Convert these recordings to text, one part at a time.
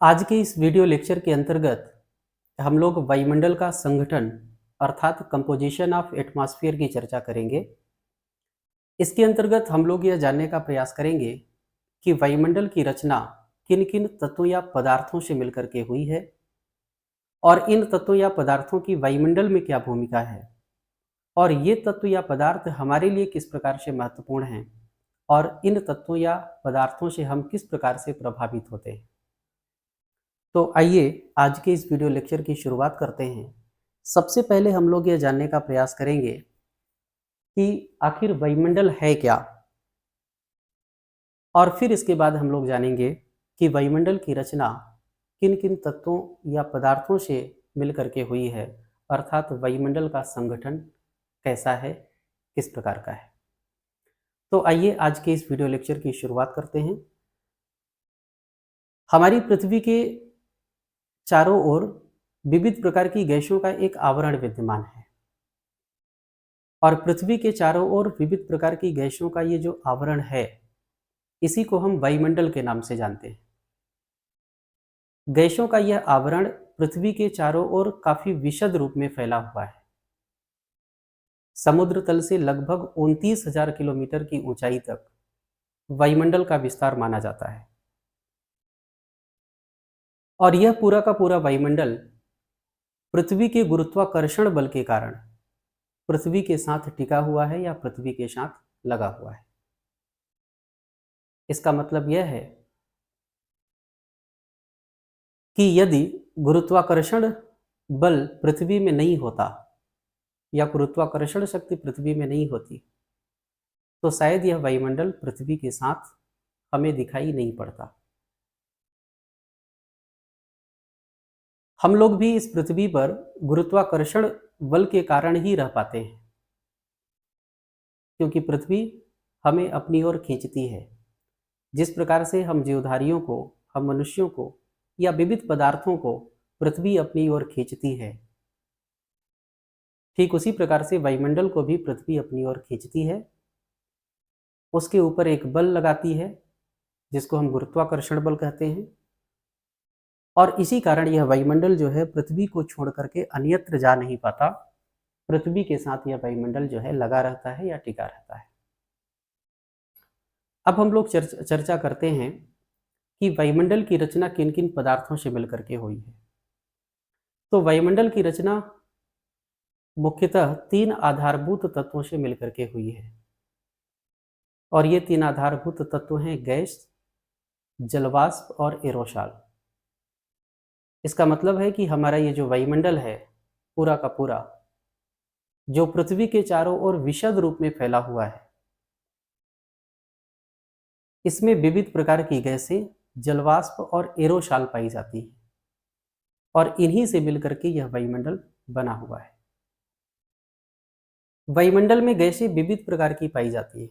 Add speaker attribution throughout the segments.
Speaker 1: आज के इस वीडियो लेक्चर के अंतर्गत हम लोग वायुमंडल का संगठन अर्थात कंपोजिशन ऑफ एटमॉस्फेयर की चर्चा करेंगे। इसके अंतर्गत हम लोग यह जानने का प्रयास करेंगे कि वायुमंडल की रचना किन किन तत्वों या पदार्थों से मिलकर के हुई है और इन तत्वों या पदार्थों की वायुमंडल में क्या भूमिका है और ये तत्व या पदार्थ हमारे लिए किस प्रकार से महत्वपूर्ण हैं और इन तत्वों या पदार्थों से हम किस प्रकार से प्रभावित होते हैं। तो आइए आज के इस वीडियो लेक्चर की शुरुआत करते हैं। सबसे पहले हम लोग यह जानने का प्रयास करेंगे कि आखिर वायुमंडल है क्या, और फिर इसके बाद हम लोग जानेंगे कि वायुमंडल की रचना किन किन तत्वों या पदार्थों से मिलकर के हुई है, अर्थात वायुमंडल का संगठन कैसा है, किस प्रकार का है। तो आइए आज के इस वीडियो लेक्चर की शुरुआत करते हैं। हमारी पृथ्वी के चारों ओर विविध प्रकार की गैसों का एक आवरण विद्यमान है और पृथ्वी के चारों ओर विविध प्रकार की गैसों का ये जो आवरण है, इसी को हम वायुमंडल के नाम से जानते हैं। गैसों का यह आवरण पृथ्वी के चारों ओर काफी विशद रूप में फैला हुआ है। समुद्र तल से लगभग 29,000 किलोमीटर की ऊंचाई तक वायुमंडल का विस्तार माना जाता है और यह पूरा का पूरा वायुमंडल पृथ्वी के गुरुत्वाकर्षण बल के कारण पृथ्वी के साथ टिका हुआ है या पृथ्वी के साथ लगा हुआ है। इसका मतलब यह है कि यदि गुरुत्वाकर्षण बल पृथ्वी में नहीं होता या गुरुत्वाकर्षण शक्ति पृथ्वी में नहीं होती तो शायद यह वायुमंडल पृथ्वी के साथ हमें दिखाई नहीं पड़ता। हम लोग भी इस पृथ्वी पर गुरुत्वाकर्षण बल के कारण ही रह पाते हैं, क्योंकि पृथ्वी हमें अपनी ओर खींचती है। जिस प्रकार से हम जीवधारियों को, हम मनुष्यों को या विविध पदार्थों को पृथ्वी अपनी ओर खींचती है, ठीक उसी प्रकार से वायुमंडल को भी पृथ्वी अपनी ओर खींचती है। उसके ऊपर एक बल लगाती है जिसको हम गुरुत्वाकर्षण बल कहते हैं और इसी कारण यह वायुमंडल जो है पृथ्वी को छोड़ करके अन्यत्र जा नहीं पाता। पृथ्वी के साथ यह वायुमंडल जो है लगा रहता है या टिका रहता है। अब हम लोग चर्चा करते हैं कि वायुमंडल की रचना किन किन पदार्थों से मिलकर के हुई है। तो वायुमंडल की रचना मुख्यतः 3 आधारभूत तत्वों से मिलकर के हुई है और ये 3 आधारभूत तत्व हैं गैस, जलवाष्प और एरोसॉल। इसका मतलब है कि हमारा ये जो वायुमंडल है पूरा का पूरा, जो पृथ्वी के चारों ओर विशद रूप में फैला हुआ है, इसमें विविध प्रकार की गैसें, जलवाष्प और एरोसॉल पाई जाती हैं और इन्हीं से मिलकर के यह वायुमंडल बना हुआ है। वायुमंडल में गैसें विविध प्रकार की पाई जाती है,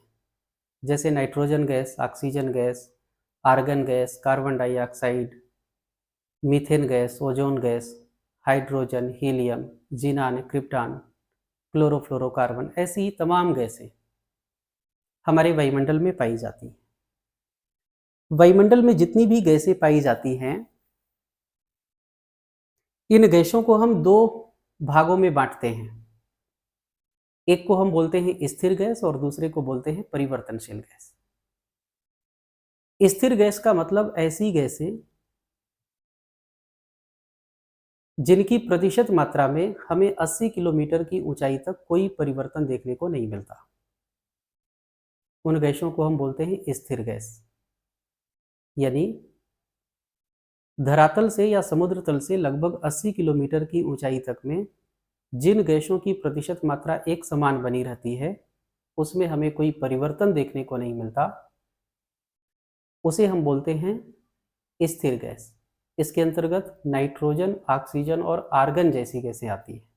Speaker 1: जैसे nitrogen gas, oxygen gas, argon gas, carbon dioxide, methane gas, ozone gas, hydrogen, helium, xenon, krypton, chlorofluorocarbon, ऐसी ही तमाम गैसें हमारे वायुमंडल में पाई जाती हैं। वायुमंडल में जितनी भी गैसें पाई जाती हैं, इन गैसों को हम 2 भागों में बांटते हैं। एक को हम बोलते हैं स्थिर गैस और दूसरे को बोलते हैं परिवर्तनशील गैस। स्थिर गैस का मतलब ऐसी गैसें जिनकी प्रतिशत मात्रा में हमें 80 किलोमीटर की ऊंचाई तक कोई परिवर्तन देखने को नहीं मिलता, उन गैसों को हम बोलते हैं स्थिर गैस। यानी धरातल से या समुद्र तल से लगभग 80 किलोमीटर की ऊंचाई तक में जिन गैसों की प्रतिशत मात्रा एक समान बनी रहती है, उसमें हमें कोई परिवर्तन देखने को नहीं मिलता, उसे हम बोलते हैं स्थिर गैस। इसके अंतर्गत नाइट्रोजन, ऑक्सीजन और आर्गन जैसी गैसें आती हैं।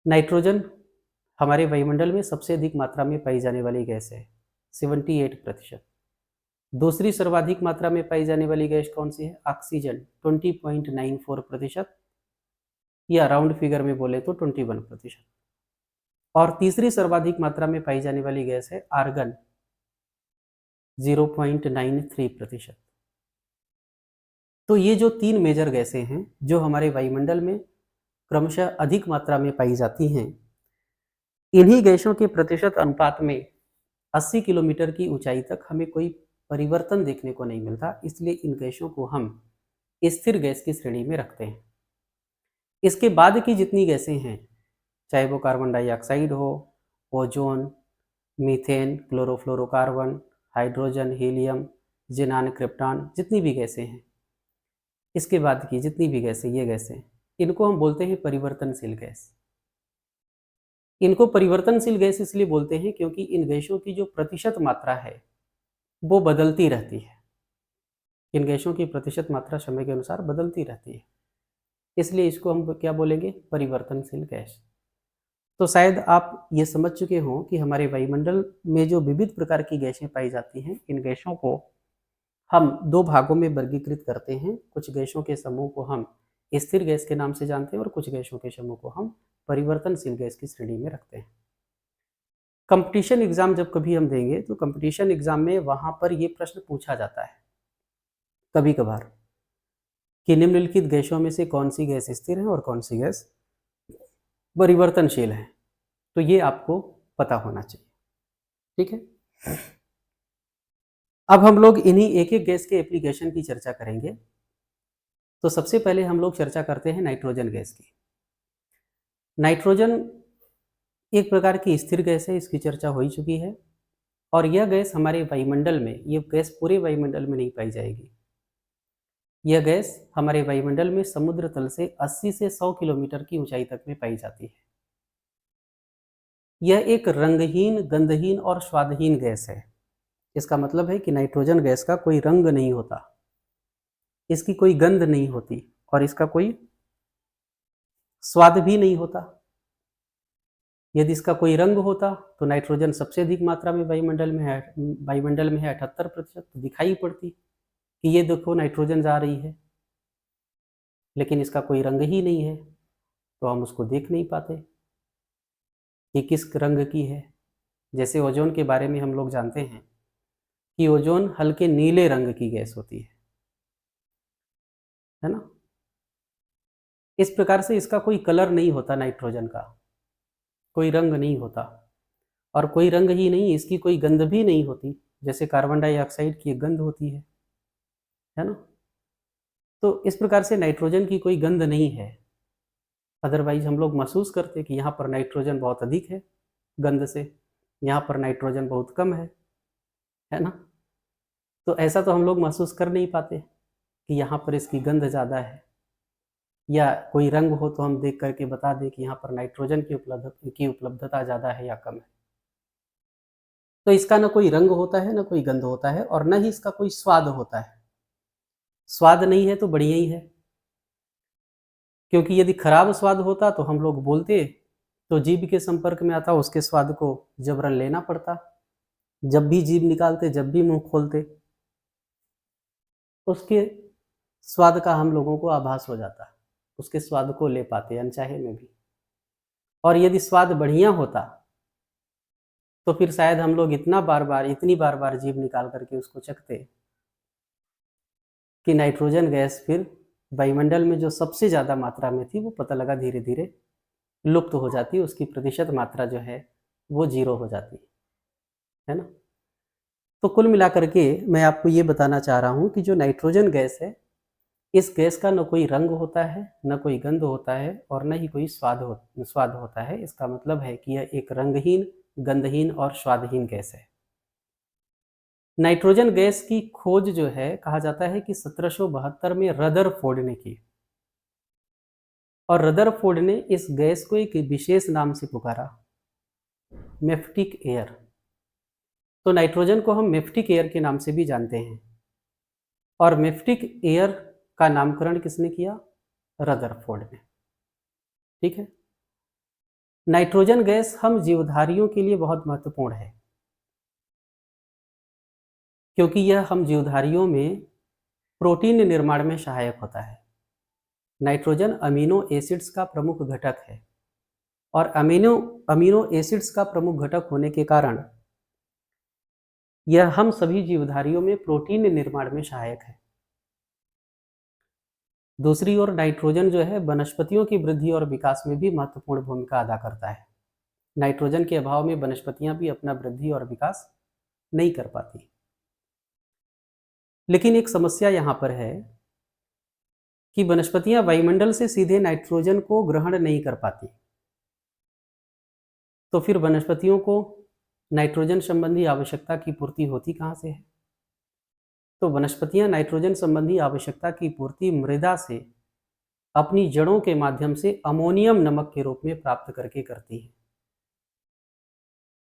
Speaker 1: नाइट्रोजन हमारे वायुमंडल में सबसे अधिक मात्रा में पाई जाने वाली गैस है, 78%। दूसरी सर्वाधिक मात्रा में पाई जाने वाली गैस कौन सी है? ऑक्सीजन, 20.94%, या राउंड फिगर में बोले तो 21%। और तीसरी सर्वाधिक मात्रा में पाई जाने वाली गैस है आर्गन, 0.93%। तो ये जो 3 मेजर गैसें हैं जो हमारे वायुमंडल में क्रमशः अधिक मात्रा में पाई जाती हैं, इन्हीं गैसों के प्रतिशत अनुपात में 80 किलोमीटर की ऊंचाई तक हमें कोई परिवर्तन देखने को नहीं मिलता, इसलिए इन गैसों को हम स्थिर गैस की श्रेणी में रखते हैं। इसके बाद की जितनी गैसें हैं, चाहे वो कार्बन डाइऑक्साइड हो, ozone, methane, chlorofluorocarbon, hydrogen, helium, xenon, krypton, जितनी भी गैसें हैं, इसके बाद की जितनी भी गैसें, ये गैसें, इनको हम बोलते हैं परिवर्तनशील गैस। इनको परिवर्तनशील गैस इसलिए बोलते हैं क्योंकि इन गैसों की जो प्रतिशत मात्रा है वो बदलती रहती है। इन गैसों की प्रतिशत मात्रा समय के अनुसार बदलती रहती है, इसलिए इसको हम क्या बोलेंगे, परिवर्तनशील गैस। तो शायद आप ये समझ चुके हों कि हमारे वायुमंडल में जो विविध प्रकार की गैसें पाई जाती हैं, इन गैसों को हम 2 भागों में वर्गीकृत करते हैं। कुछ गैसों के समूह को हम स्थिर गैस के नाम से जानते हैं और कुछ गैसों के समूह को हम परिवर्तनशील गैस की श्रेणी में रखते हैं। कंपटीशन एग्जाम जब कभी हम देंगे तो कंपटीशन एग्जाम में वहां पर ये प्रश्न पूछा जाता है कभी कभार कि निम्नलिखित गैसों में से कौन सी गैस स्थिर है और कौन सी गैस परिवर्तनशील है, तो ये आपको पता होना चाहिए। ठीक है, अब हम लोग इन्हीं एक एक गैस के एप्लीकेशन की चर्चा करेंगे। तो सबसे पहले हम लोग चर्चा करते हैं नाइट्रोजन गैस की। नाइट्रोजन एक प्रकार की स्थिर गैस है, इसकी चर्चा हो ही चुकी है, और यह गैस हमारे वायुमंडल में, ये गैस पूरे वायुमंडल में नहीं पाई जाएगी। यह गैस हमारे वायुमंडल में समुद्र तल से 80 से 100 किलोमीटर की ऊंचाई तक में पाई जाती है। यह एक रंगहीन, गंधहीन और स्वादहीन गैस है। इसका मतलब है कि नाइट्रोजन गैस का कोई रंग नहीं होता, इसकी कोई गंध नहीं होती और इसका कोई स्वाद भी नहीं होता। यदि इसका कोई रंग होता तो नाइट्रोजन सबसे अधिक मात्रा में वायुमंडल में है, 78%, तो दिखाई पड़ती कि ये देखो नाइट्रोजन जा रही है, लेकिन इसका कोई रंग ही नहीं है तो हम उसको देख नहीं पाते कि किस रंग की है। जैसे ओजोन के बारे में हम लोग जानते हैं कि ओजोन हल्के नीले रंग की गैस होती है ना। इस प्रकार से इसका कोई कलर नहीं होता, नाइट्रोजन का कोई रंग नहीं होता, और कोई रंग ही नहीं, इसकी कोई गंध भी नहीं होती, जैसे कार्बन डाइऑक्साइड की गंध होती है ना। तो इस प्रकार से नाइट्रोजन की कोई गंध नहीं है। अदरवाइज हम लोग महसूस करते कि यहाँ पर नाइट्रोजन बहुत अधिक है गंध से, यहाँ पर नाइट्रोजन बहुत कम है ना। तो ऐसा तो हम लोग महसूस कर नहीं पाते कि यहाँ पर इसकी गंध ज़्यादा है, या कोई रंग हो तो हम देख करके बता दें कि यहाँ पर नाइट्रोजन की उपलब्धता ज़्यादा है या कम है। तो इसका ना कोई रंग होता है, ना कोई गंध होता है, और न ही इसका कोई स्वाद होता है। स्वाद नहीं है तो बढ़िया ही है, क्योंकि यदि खराब स्वाद होता तो हम लोग बोलते, तो जीभ के संपर्क में आता उसके स्वाद को जबरन लेना पड़ता। जब भी जीभ निकालते, जब भी मुंह खोलते, उसके स्वाद का हम लोगों को आभास हो जाता, उसके स्वाद को ले पाते अनचाहे में भी। और यदि स्वाद बढ़िया होता तो फिर शायद हम लोग इतनी बार बार जीभ निकाल करके उसको चखते कि नाइट्रोजन गैस फिर वायुमंडल में जो सबसे ज़्यादा मात्रा में थी वो पता लगा धीरे धीरे लुप्त हो जाती, उसकी प्रतिशत मात्रा जो है वो 0 हो जाती है ना। तो कुल मिलाकर के मैं आपको ये बताना चाह रहा हूँ कि जो नाइट्रोजन गैस है, इस गैस का न कोई रंग होता है, न कोई गंध होता है, और न ही कोई स्वाद होता है। इसका मतलब है कि यह एक रंगहीन, गंधहीन और स्वादहीन गैस है। नाइट्रोजन गैस की खोज जो है, कहा जाता है कि 1772 में रदरफोर्ड ने की, और रदरफोर्ड ने इस गैस को एक विशेष नाम से पुकारा, मेफ्टिक एयर। तो नाइट्रोजन को हम मेफ्टिक एयर के नाम से भी जानते हैं, और मेफ्टिक एयर का नामकरण किसने किया? रदरफोर्ड ने। ठीक है, नाइट्रोजन गैस हम जीवधारियों के लिए बहुत महत्वपूर्ण है, क्योंकि यह हम जीवधारियों में प्रोटीन निर्माण में सहायक होता है। नाइट्रोजन अमीनो एसिड्स का प्रमुख घटक है, और अमीनो एसिड्स का प्रमुख घटक होने के कारण यह हम सभी जीवधारियों में प्रोटीन निर्माण में सहायक है। दूसरी ओर नाइट्रोजन जो है वनस्पतियों की वृद्धि और विकास में भी महत्वपूर्ण भूमिका अदा करता है। नाइट्रोजन के अभाव में वनस्पतियां भी अपना वृद्धि और विकास नहीं कर पाती। लेकिन एक समस्या यहाँ पर है कि वनस्पतियां वायुमंडल से सीधे नाइट्रोजन को ग्रहण नहीं कर पाती। तो फिर वनस्पतियों को नाइट्रोजन संबंधी आवश्यकता की पूर्ति होती कहाँ से है? तो वनस्पतियां नाइट्रोजन संबंधी आवश्यकता की पूर्ति मृदा से अपनी जड़ों के माध्यम से अमोनियम नमक के रूप में प्राप्त करके करती है।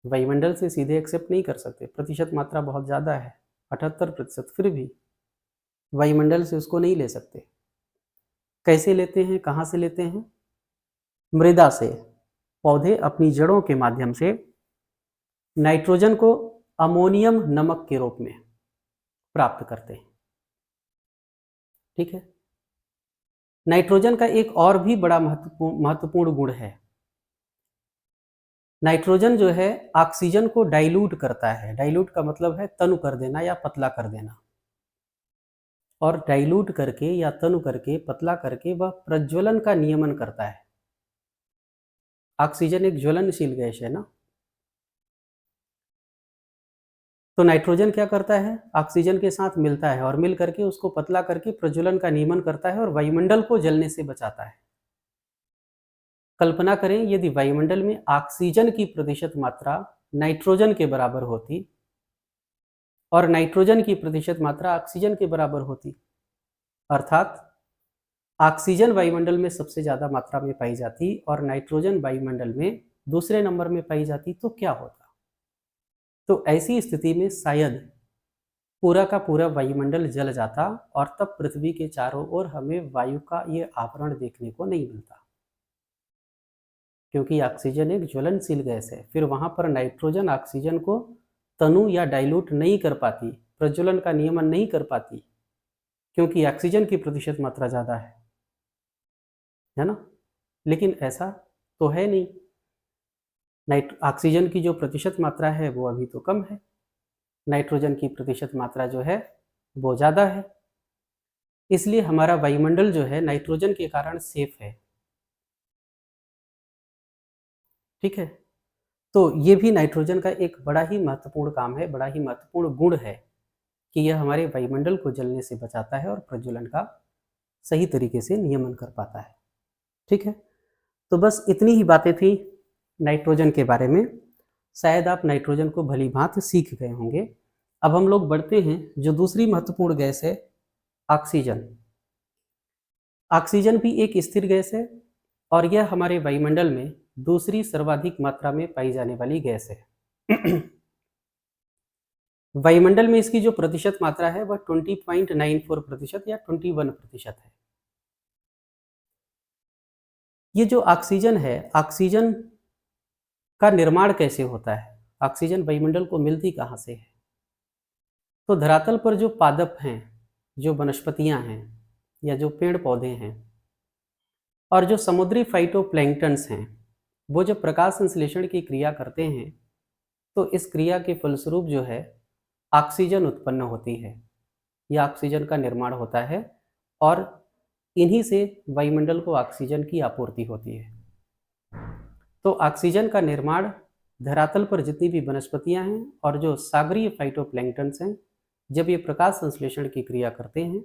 Speaker 1: वायुमंडल से सीधे एक्सेप्ट नहीं कर सकते, प्रतिशत मात्रा बहुत ज़्यादा है 78%, फिर भी वायुमंडल से उसको नहीं ले सकते। कैसे लेते हैं, कहाँ से लेते हैं? मृदा से। पौधे अपनी जड़ों के माध्यम से नाइट्रोजन को अमोनियम नमक के रूप में प्राप्त करते हैं। ठीक है। नाइट्रोजन का एक और भी बड़ा महत्वपूर्ण गुण है। नाइट्रोजन जो है ऑक्सीजन को डाइल्यूट करता है। डाइल्यूट का मतलब है तनु कर देना या पतला कर देना। और डाइल्यूट करके या तनु करके, पतला करके वह प्रज्वलन का नियमन करता है। ऑक्सीजन एक ज्वलनशील गैस है ना, तो नाइट्रोजन क्या करता है? ऑक्सीजन के साथ मिलता है और मिल करके उसको पतला करके प्रज्वलन का नियमन करता है और वायुमंडल को जलने से बचाता है। कल्पना करें यदि वायुमंडल में ऑक्सीजन की प्रतिशत मात्रा नाइट्रोजन के बराबर होती और नाइट्रोजन की प्रतिशत मात्रा ऑक्सीजन के बराबर होती, अर्थात ऑक्सीजन वायुमंडल में सबसे ज्यादा मात्रा में पाई जाती और नाइट्रोजन वायुमंडल में दूसरे नंबर में पाई जाती, तो क्या होता? तो ऐसी स्थिति में शायद पूरा का पूरा वायुमंडल जल जाता और तब पृथ्वी के चारों ओर हमें वायु का ये आवरण देखने को नहीं मिलता, क्योंकि ऑक्सीजन एक ज्वलनशील गैस है। फिर वहां पर नाइट्रोजन ऑक्सीजन को तनु या डाइल्यूट नहीं कर पाती, प्रज्वलन का नियमन नहीं कर पाती, क्योंकि ऑक्सीजन की प्रतिशत मात्रा ज़्यादा है ना। लेकिन ऐसा तो है नहीं। ऑक्सीजन की जो प्रतिशत मात्रा है वो अभी तो कम है, नाइट्रोजन की प्रतिशत मात्रा जो है वो ज़्यादा है। इसलिए हमारा वायुमंडल जो है नाइट्रोजन के कारण सेफ है। ठीक है। तो ये भी नाइट्रोजन का एक बड़ा ही महत्वपूर्ण काम है, बड़ा ही महत्वपूर्ण गुण है कि यह हमारे वायुमंडल को जलने से बचाता है और प्रज्वलन का सही तरीके से नियमन कर पाता है। ठीक है। तो बस इतनी ही बातें थी नाइट्रोजन के बारे में। शायद आप नाइट्रोजन को भली भांति सीख गए होंगे। अब हम लोग बढ़ते हैं जो दूसरी महत्वपूर्ण गैस है, ऑक्सीजन। ऑक्सीजन भी एक स्थिर गैस है और यह हमारे वायुमंडल में दूसरी सर्वाधिक मात्रा में पाई जाने वाली गैस है। वायुमंडल में इसकी जो प्रतिशत मात्रा है वह 20.94% या 21% है। ये जो ऑक्सीजन है, ऑक्सीजन का निर्माण कैसे होता है? ऑक्सीजन वायुमंडल को मिलती कहाँ से है? तो धरातल पर जो पादप हैं, जो वनस्पतियां हैं या जो पेड़ पौधे हैं और जो समुद्री फाइटोप्लैंक्टन्स हैं, वो जब प्रकाश संश्लेषण की क्रिया करते हैं तो इस क्रिया के फलस्वरूप जो है ऑक्सीजन उत्पन्न होती है या ऑक्सीजन का निर्माण होता है और इन्हीं से वायुमंडल को ऑक्सीजन की आपूर्ति होती है। तो ऑक्सीजन का निर्माण धरातल पर जितनी भी वनस्पतियां हैं और जो सागरीय फाइटोप्लैंक्टन्स हैं, जब ये प्रकाश संश्लेषण की क्रिया करते हैं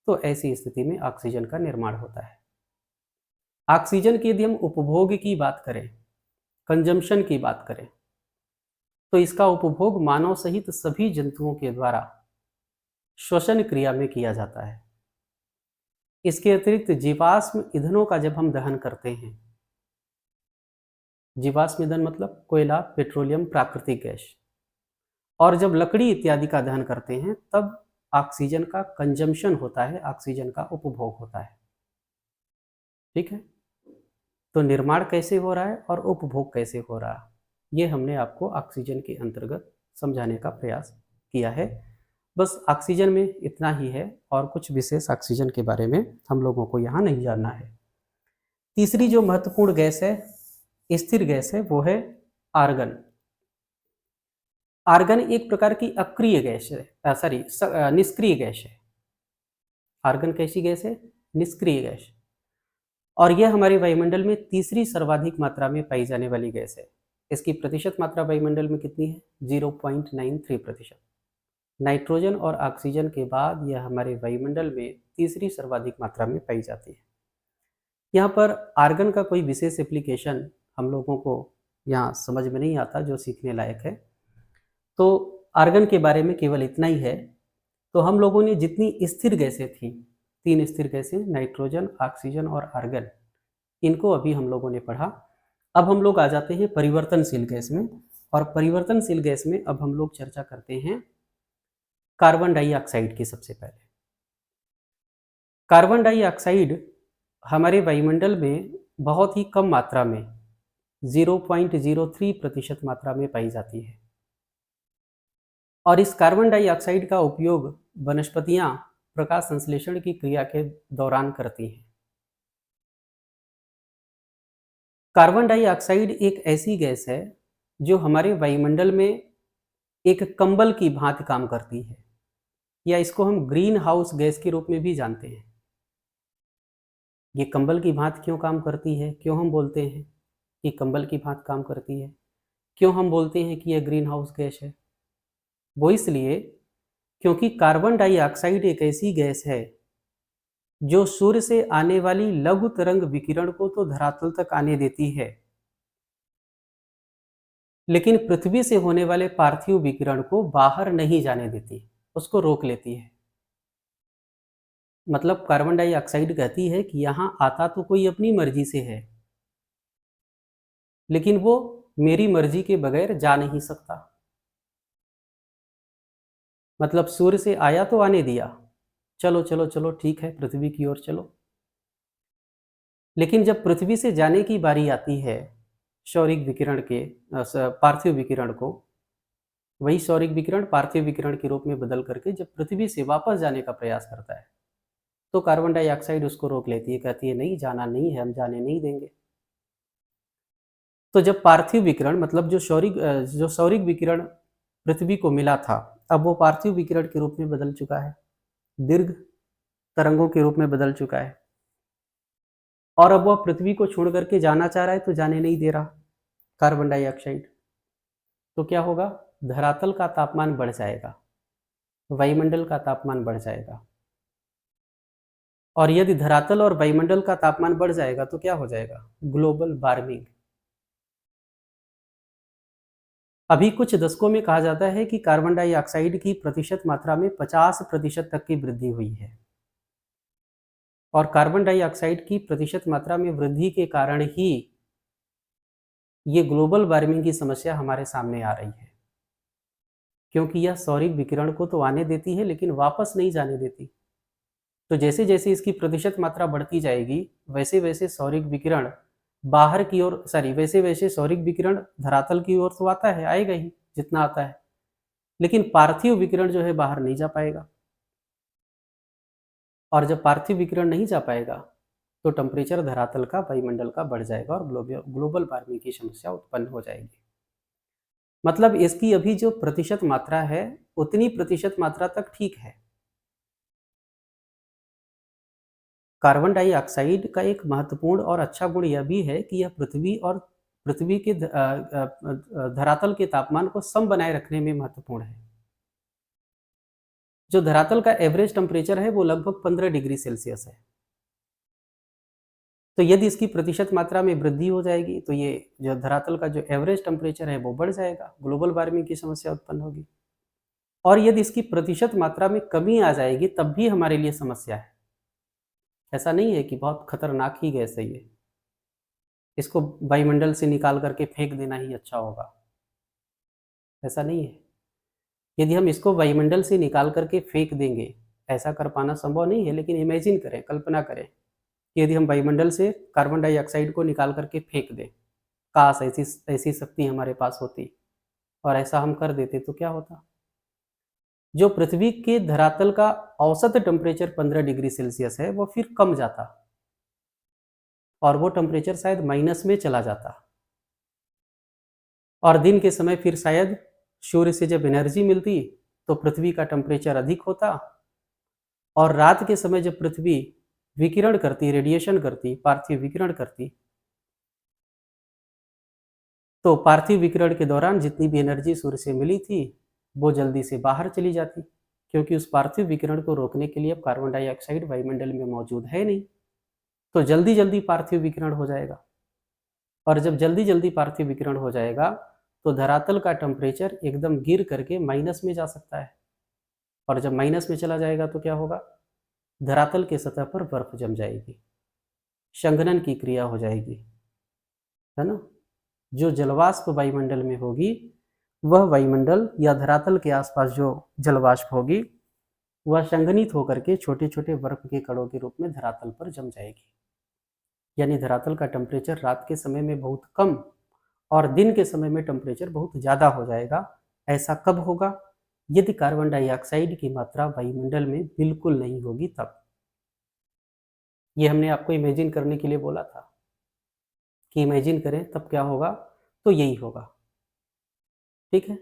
Speaker 1: तो ऐसी स्थिति में ऑक्सीजन का निर्माण होता है। ऑक्सीजन की यदि हम उपभोग की बात करें, कंजम्पशन की बात करें, तो इसका उपभोग मानव सहित सभी जंतुओं के द्वारा श्वसन क्रिया में किया जाता है। इसके अतिरिक्त जीवाश्म ईंधनों का जब हम दहन करते हैं, जीवाश्म ईंधन मतलब कोयला, पेट्रोलियम, प्राकृतिक गैस, और जब लकड़ी इत्यादि का दहन करते हैं तब ऑक्सीजन का कंजम्पशन होता है, ऑक्सीजन का उपभोग होता है। ठीक है। तो निर्माण कैसे हो रहा है और उपभोग कैसे हो रहा है, ये हमने आपको ऑक्सीजन के अंतर्गत समझाने का प्रयास किया है। बस ऑक्सीजन में इतना ही है और कुछ विशेष ऑक्सीजन के बारे में हम लोगों को यहाँ नहीं जानना है। तीसरी जो महत्वपूर्ण गैस है, स्थिर गैस है, वो है आर्गन। आर्गन एक प्रकार की अक्रिय गैस है, निष्क्रिय गैस है। आर्गन कैसी गैस है? निष्क्रिय गैस। और यह हमारे वायुमंडल में तीसरी सर्वाधिक मात्रा में पाई जाने वाली गैस है। इसकी प्रतिशत मात्रा वायुमंडल में कितनी है? 0.93%। नाइट्रोजन और ऑक्सीजन के बाद यह हमारे वायुमंडल में तीसरी सर्वाधिक मात्रा में पाई जाती है। यहाँ पर आर्गन का कोई विशेष एप्लीकेशन हम लोगों को यहाँ समझ में नहीं आता जो सीखने लायक है। तो आर्गन के बारे में केवल इतना ही है। तो हम लोगों ने जितनी स्थिर गैसें थी, 3 स्थिर गैसें नाइट्रोजन, ऑक्सीजन और आर्गन, इनको अभी हम लोगों ने पढ़ा। अब हम लोग आ जाते हैं परिवर्तनशील गैस में, और परिवर्तनशील गैस में अब हम लोग चर्चा करते हैं कार्बन डाइऑक्साइड की। सबसे पहले कार्बन डाइऑक्साइड हमारे वायुमंडल में बहुत ही कम मात्रा में 0.03% मात्रा में पाई जाती है। और इस कार्बन डाइऑक्साइड का उपयोग वनस्पतियां प्रकाश संश्लेषण की क्रिया के दौरान करती हैं। कार्बन डाइऑक्साइड एक ऐसी गैस है जो हमारे वायुमंडल में एक कंबल की भांति काम करती है, या इसको हम ग्रीन हाउस गैस के रूप में भी जानते हैं। ये कंबल की भांति क्यों काम करती है? क्यों हम बोलते हैं कि कंबल की भांति काम करती है? क्यों हम बोलते हैं कि यह ग्रीन हाउस गैस है? वो इसलिए क्योंकि कार्बन डाइऑक्साइड एक ऐसी गैस है जो सूर्य से आने वाली लघु तरंग विकिरण को तो धरातल तक आने देती है, लेकिन पृथ्वी से होने वाले पार्थिव विकिरण को बाहर नहीं जाने देती, उसको रोक लेती है। मतलब कार्बन डाइऑक्साइड कहती है कि यहाँ आता तो कोई अपनी मर्जी से है, लेकिन वो मेरी मर्जी के बगैर जा नहीं सकता। मतलब सूर्य से आया तो आने दिया, चलो चलो चलो ठीक है, पृथ्वी की ओर चलो। लेकिन जब पृथ्वी से जाने की बारी आती है सौरिक विकिरण के, पार्थिव विकिरण को, वही सौरिक विकिरण पार्थिव विकिरण के रूप में बदल करके जब पृथ्वी से वापस जाने का प्रयास करता है, तो कार्बन डाइऑक्साइड उसको रोक लेती है, कहती है नहीं, जाना नहीं है, हम जाने नहीं देंगे। तो जब पार्थिव विकिरण मतलब जो सौरिक विकिरण पृथ्वी को मिला था, अब वो पार्थिव विकिरण के रूप में बदल चुका है, दीर्घ तरंगों के रूप में बदल चुका है, और अब वह पृथ्वी को छोड़ करके जाना चाह रहा है, तो जाने नहीं दे रहा कार्बन डाइऑक्साइड। तो क्या होगा? धरातल का तापमान बढ़ जाएगा, वायुमंडल का तापमान बढ़ जाएगा। और यदि धरातल और वायुमंडल का तापमान बढ़ जाएगा तो क्या हो जाएगा? Global warming. अभी कुछ दशकों में कहा जाता है कि कार्बन डाइऑक्साइड की प्रतिशत मात्रा में 50% तक की वृद्धि हुई है, और कार्बन डाइऑक्साइड की प्रतिशत मात्रा में वृद्धि के कारण ही ये ग्लोबल वार्मिंग की समस्या हमारे सामने आ रही है, क्योंकि यह सौरिक विकिरण को तो आने देती है लेकिन वापस नहीं जाने देती। तो जैसे जैसे इसकी प्रतिशत मात्रा बढ़ती जाएगी, वैसे वैसे सौरिक विकिरण बाहर की ओर, वैसे वैसे सौरिक विकिरण धरातल की ओर तो आता है, आएगा ही जितना आता है, लेकिन पार्थिव विकिरण जो है बाहर नहीं जा पाएगा। और जब पार्थिव विकिरण नहीं जा पाएगा तो टेम्परेचर धरातल का, वायुमंडल का बढ़ जाएगा और ग्लोबल वार्मिंग की समस्या उत्पन्न हो जाएगी। मतलब इसकी अभी जो प्रतिशत मात्रा है, उतनी प्रतिशत मात्रा तक ठीक है। कार्बन डाइऑक्साइड का एक महत्वपूर्ण और अच्छा गुण यह भी है कि यह पृथ्वी के धरातल के तापमान को सम बनाए रखने में महत्वपूर्ण है। जो धरातल का एवरेज टेम्परेचर है वो लगभग 15 डिग्री सेल्सियस है। तो यदि इसकी प्रतिशत मात्रा में वृद्धि हो जाएगी तो ये जो धरातल का जो एवरेज टेम्परेचर है वो बढ़ जाएगा, ग्लोबल वार्मिंग की समस्या उत्पन्न होगी। और यदि इसकी प्रतिशत मात्रा में कमी आ जाएगी तब भी हमारे लिए समस्या है। ऐसा नहीं है कि बहुत खतरनाक ही गैस है ये, इसको वायुमंडल से निकाल करके फेंक देना ही अच्छा होगा, ऐसा नहीं है। यदि हम इसको वायुमंडल से निकाल करके फेंक देंगे, ऐसा कर पाना संभव नहीं है, लेकिन इमेजिन करें, कल्पना करें कि यदि हम वायुमंडल से कार्बन डाइऑक्साइड को निकाल करके फेंक दें, काश ऐसी शक्ति हमारे पास होती और ऐसा हम कर देते तो क्या होता? जो पृथ्वी के धरातल का औसत टेम्परेचर 15 डिग्री सेल्सियस है वो फिर कम जाता, और वो टेम्परेचर शायद माइनस में चला जाता, और दिन के समय फिर शायद सूर्य से जब एनर्जी मिलती तो पृथ्वी का टेम्परेचर अधिक होता, और रात के समय जब पृथ्वी विकिरण करती, रेडिएशन करती, पार्थिव विकिरण करती, तो पार्थिव विकिरण के दौरान जितनी भी एनर्जी सूर्य से मिली थी वो जल्दी से बाहर चली जाती, क्योंकि उस पार्थिव विकिरण को रोकने के लिए अब कार्बन डाइऑक्साइड वायुमंडल में मौजूद है नहीं, तो जल्दी जल्दी पार्थिव विकिरण हो जाएगा। और जब जल्दी जल्दी पार्थिव विकिरण हो जाएगा तो धरातल का टेम्परेचर एकदम गिर करके माइनस में जा सकता है, और जब माइनस में चला जाएगा तो क्या होगा, धरातल के सतह पर बर्फ जम जाएगी, संघनन की क्रिया हो जाएगी, है ना। जो जलवाष्प वायुमंडल में होगी वह वायुमंडल या धरातल के आसपास जो जलवाष्प होगी वह संघनित होकर के छोटे छोटे बर्फ के कणों के रूप में धरातल पर जम जाएगी। यानी धरातल का टेम्परेचर रात के समय में बहुत कम और दिन के समय में टेम्परेचर बहुत ज़्यादा हो जाएगा। ऐसा कब होगा, यदि कार्बन डाइऑक्साइड की मात्रा वायुमंडल में बिल्कुल नहीं होगी तब। ये हमने आपको इमेजिन करने के लिए बोला था कि इमेजिन करें तब क्या होगा, तो यही होगा। ठीक है,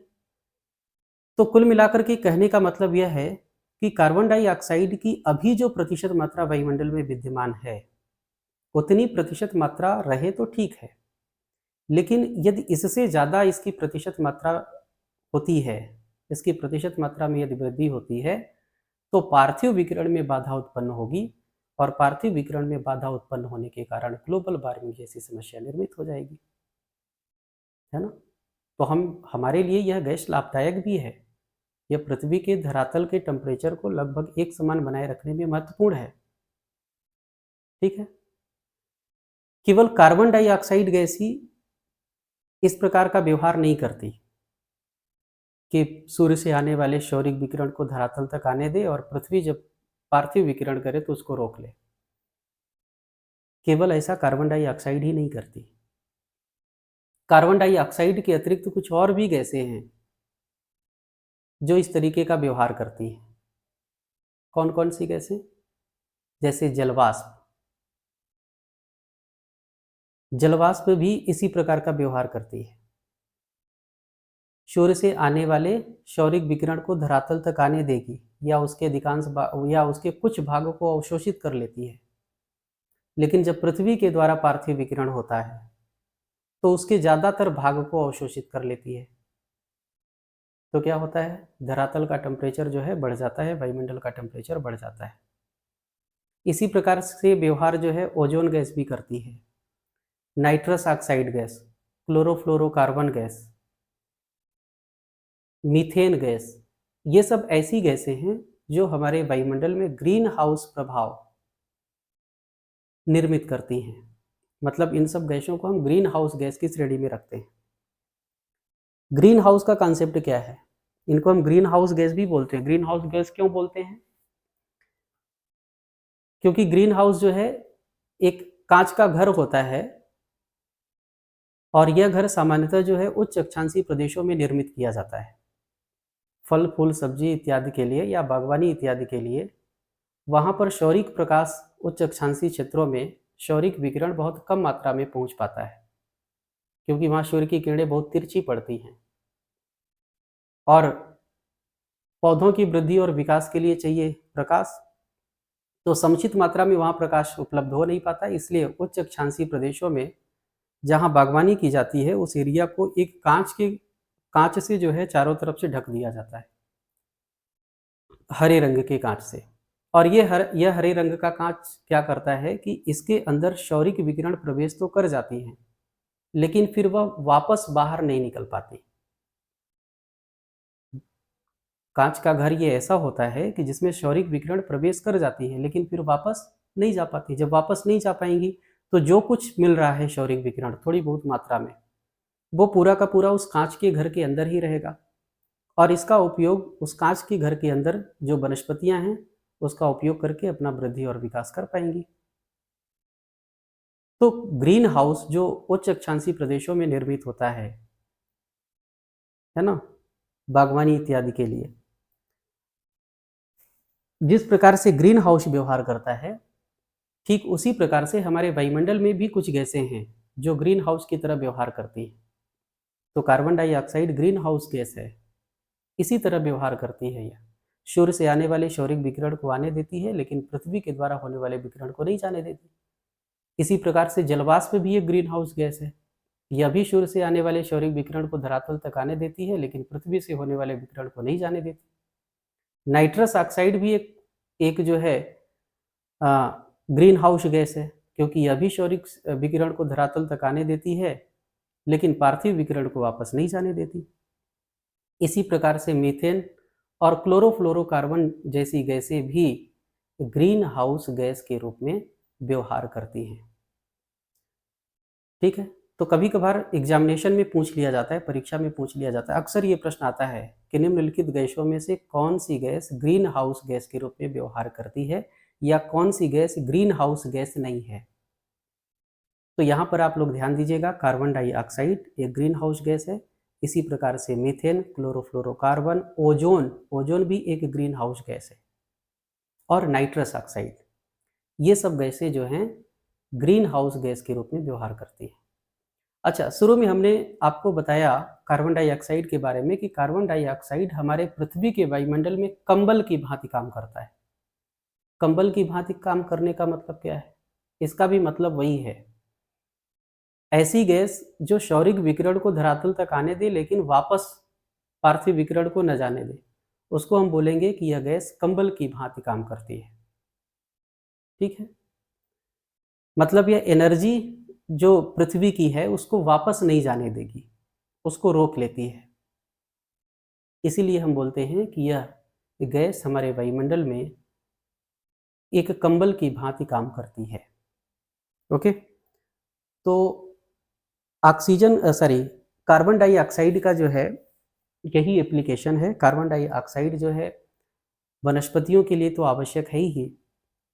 Speaker 1: तो कुल मिलाकर के कहने का मतलब यह है कि कार्बन डाइऑक्साइड की अभी जो प्रतिशत मात्रा वायुमंडल में विद्यमान है उतनी प्रतिशत मात्रा रहे तो ठीक है, लेकिन यदि इससे ज़्यादा इसकी प्रतिशत मात्रा होती है, इसकी प्रतिशत मात्रा में यदि वृद्धि होती है तो पार्थिव विकिरण में बाधा उत्पन्न होगी, और पार्थिव विकिरण में बाधा उत्पन्न होने के कारण ग्लोबल वार्मिंग जैसी समस्या निर्मित हो जाएगी, है ना। तो हमारे लिए यह गैस लाभदायक भी है, यह पृथ्वी के धरातल के टेम्परेचर को लगभग एक समान बनाए रखने में महत्वपूर्ण है। ठीक है, केवल कार्बन डाइऑक्साइड गैस ही इस प्रकार का व्यवहार नहीं करती कि सूर्य से आने वाले सौरिक विकिरण को धरातल तक आने दे और पृथ्वी जब पार्थिव विकिरण करे तो उसको रोक ले। केवल ऐसा कार्बन डाइऑक्साइड ही नहीं करती, कार्बन डाइऑक्साइड के अतिरिक्त कुछ और भी गैसें हैं जो इस तरीके का व्यवहार करती हैं। कौन कौन सी गैसें, जैसे जलवाष्प, जलवाष्प भी इसी प्रकार का व्यवहार करती है, सूर्य से आने वाले सौरिक विकिरण को धरातल तक आने देगी या उसके अधिकांश या उसके कुछ भागों को अवशोषित कर लेती है, लेकिन जब पृथ्वी के द्वारा पार्थिव विकिरण होता है तो उसके ज़्यादातर भाग को अवशोषित कर लेती है। तो क्या होता है, धरातल का टेम्परेचर जो है बढ़ जाता है, वायुमंडल का टेम्परेचर बढ़ जाता है। इसी प्रकार से व्यवहार जो है ओजोन गैस भी करती है, nitrous oxide gas, chlorofluorocarbon gas, methane gas, ये सब ऐसी गैसें हैं जो हमारे वायुमंडल में ग्रीन हाउस प्रभाव निर्मित करती हैं। मतलब इन सब गैसों को हम ग्रीन हाउस गैस की श्रेणी में रखते हैं। ग्रीन हाउस का कॉन्सेप्ट क्या है, इनको हम ग्रीन हाउस गैस भी बोलते हैं। ग्रीन हाउस गैस क्यों बोलते हैं, क्योंकि ग्रीन हाउस जो है एक कांच का घर होता है और यह घर सामान्यतः जो है उच्च अक्षांशीय प्रदेशों में निर्मित किया जाता है, फल फूल सब्जी इत्यादि के लिए या बागवानी इत्यादि के लिए। वहाँ पर सौरिक प्रकाश उच्च अक्षांशीय क्षेत्रों में सौरिक विकिरण बहुत कम मात्रा में पहुँच पाता है, क्योंकि वहाँ सूर्य की किरणें बहुत तिरछी पड़ती हैं और पौधों की वृद्धि और विकास के लिए चाहिए प्रकाश, तो समुचित मात्रा में वहाँ प्रकाश उपलब्ध हो नहीं पाता। इसलिए उच्च अक्षांशीय प्रदेशों में जहाँ बागवानी की जाती है उस एरिया को एक कांच से जो है चारों तरफ से ढक दिया जाता है, हरे रंग के कांच से। और यह हरे रंग का कांच क्या करता है कि इसके अंदर सौरिक विकिरण प्रवेश तो कर जाती है, लेकिन फिर वह वापस बाहर नहीं निकल पाती। कांच का घर ये ऐसा होता है कि जिसमें सौरिक विकिरण प्रवेश कर जाती है लेकिन फिर वापस नहीं जा पाती। जब वापस नहीं जा पाएंगी तो जो कुछ मिल रहा है सौरिक विकिरण थोड़ी बहुत मात्रा में, वो पूरा का पूरा उस कांच के घर के अंदर ही रहेगा, और इसका उपयोग उस कांच के घर के अंदर जो वनस्पतियां हैं उसका उपयोग करके अपना वृद्धि और विकास कर पाएंगी। तो ग्रीन हाउस जो उच्च अक्षांशीय प्रदेशों में निर्मित होता है ना, बागवानी इत्यादि के लिए, जिस प्रकार से ग्रीन हाउस व्यवहार करता है ठीक उसी प्रकार से हमारे वायुमंडल में भी कुछ गैसें हैं जो ग्रीन हाउस की तरह व्यवहार करती हैं। तो carbon dioxide green house gas है, इसी तरह व्यवहार करती है। यह सूर्य से आने वाले सौरिक विकिरण को आने देती है, लेकिन पृथ्वी के द्वारा होने वाले विकिरण को नहीं जाने देती। इसी प्रकार से जलवाष्प भी एक ग्रीन हाउस गैस है। यह भी सूर्य से आने वाले सौरिक विकिरण को धरातल तक आने देती है, लेकिन पृथ्वी से होने वाले विकिरण को नहीं जाने देती। नाइट्रस ऑक्साइड भी एक जो है ग्रीन हाउस गैस है, क्योंकि यह भी सौरिक विकिरण को धरातल तक आने देती है, लेकिन पार्थिव विकिरण को वापस नहीं जाने देती। इसी प्रकार से मीथेन और क्लोरोफ्लोरोकार्बन जैसी गैसें भी ग्रीन हाउस गैस के रूप में व्यवहार करती हैं। ठीक है, तो कभी कभार एग्जामिनेशन में पूछ लिया जाता है, परीक्षा में पूछ लिया जाता है, अक्सर ये प्रश्न आता है कि निम्नलिखित गैसों में से कौन सी गैस ग्रीन हाउस गैस के रूप में व्यवहार करती है, या कौन सी गैस ग्रीन हाउस गैस नहीं है। तो यहाँ पर आप लोग ध्यान दीजिएगा, कार्बन डाइऑक्साइड एक ग्रीन हाउस गैस है। इसी प्रकार से मीथेन, क्लोरोफ्लोरोकार्बन, ओजोन भी एक ग्रीन हाउस गैस है, और नाइट्रस ऑक्साइड, ये सब गैसें जो हैं ग्रीन हाउस गैस के रूप में व्यवहार करती हैं। अच्छा, शुरू में हमने आपको बताया कार्बन डाइऑक्साइड के बारे में कि कार्बन डाइऑक्साइड हमारे पृथ्वी के वायुमंडल में कंबल की भांति काम करता है। कंबल की भांति काम करने का मतलब क्या है? इसका भी मतलब वही है, ऐसी गैस जो सौरिक विकिरण को धरातल तक आने दे लेकिन वापस पार्थिव विकिरण को न जाने दे, उसको हम बोलेंगे कि यह गैस कंबल की भांति काम करती है। ठीक है, मतलब यह एनर्जी जो पृथ्वी की है उसको वापस नहीं जाने देगी, उसको रोक लेती है। इसीलिए हम बोलते हैं कि यह गैस हमारे वायुमंडल में एक कंबल की भांति काम करती है। ओके, तो कार्बन डाइऑक्साइड का जो है यही एप्लीकेशन है। कार्बन डाइऑक्साइड जो है वनस्पतियों के लिए तो आवश्यक है ही,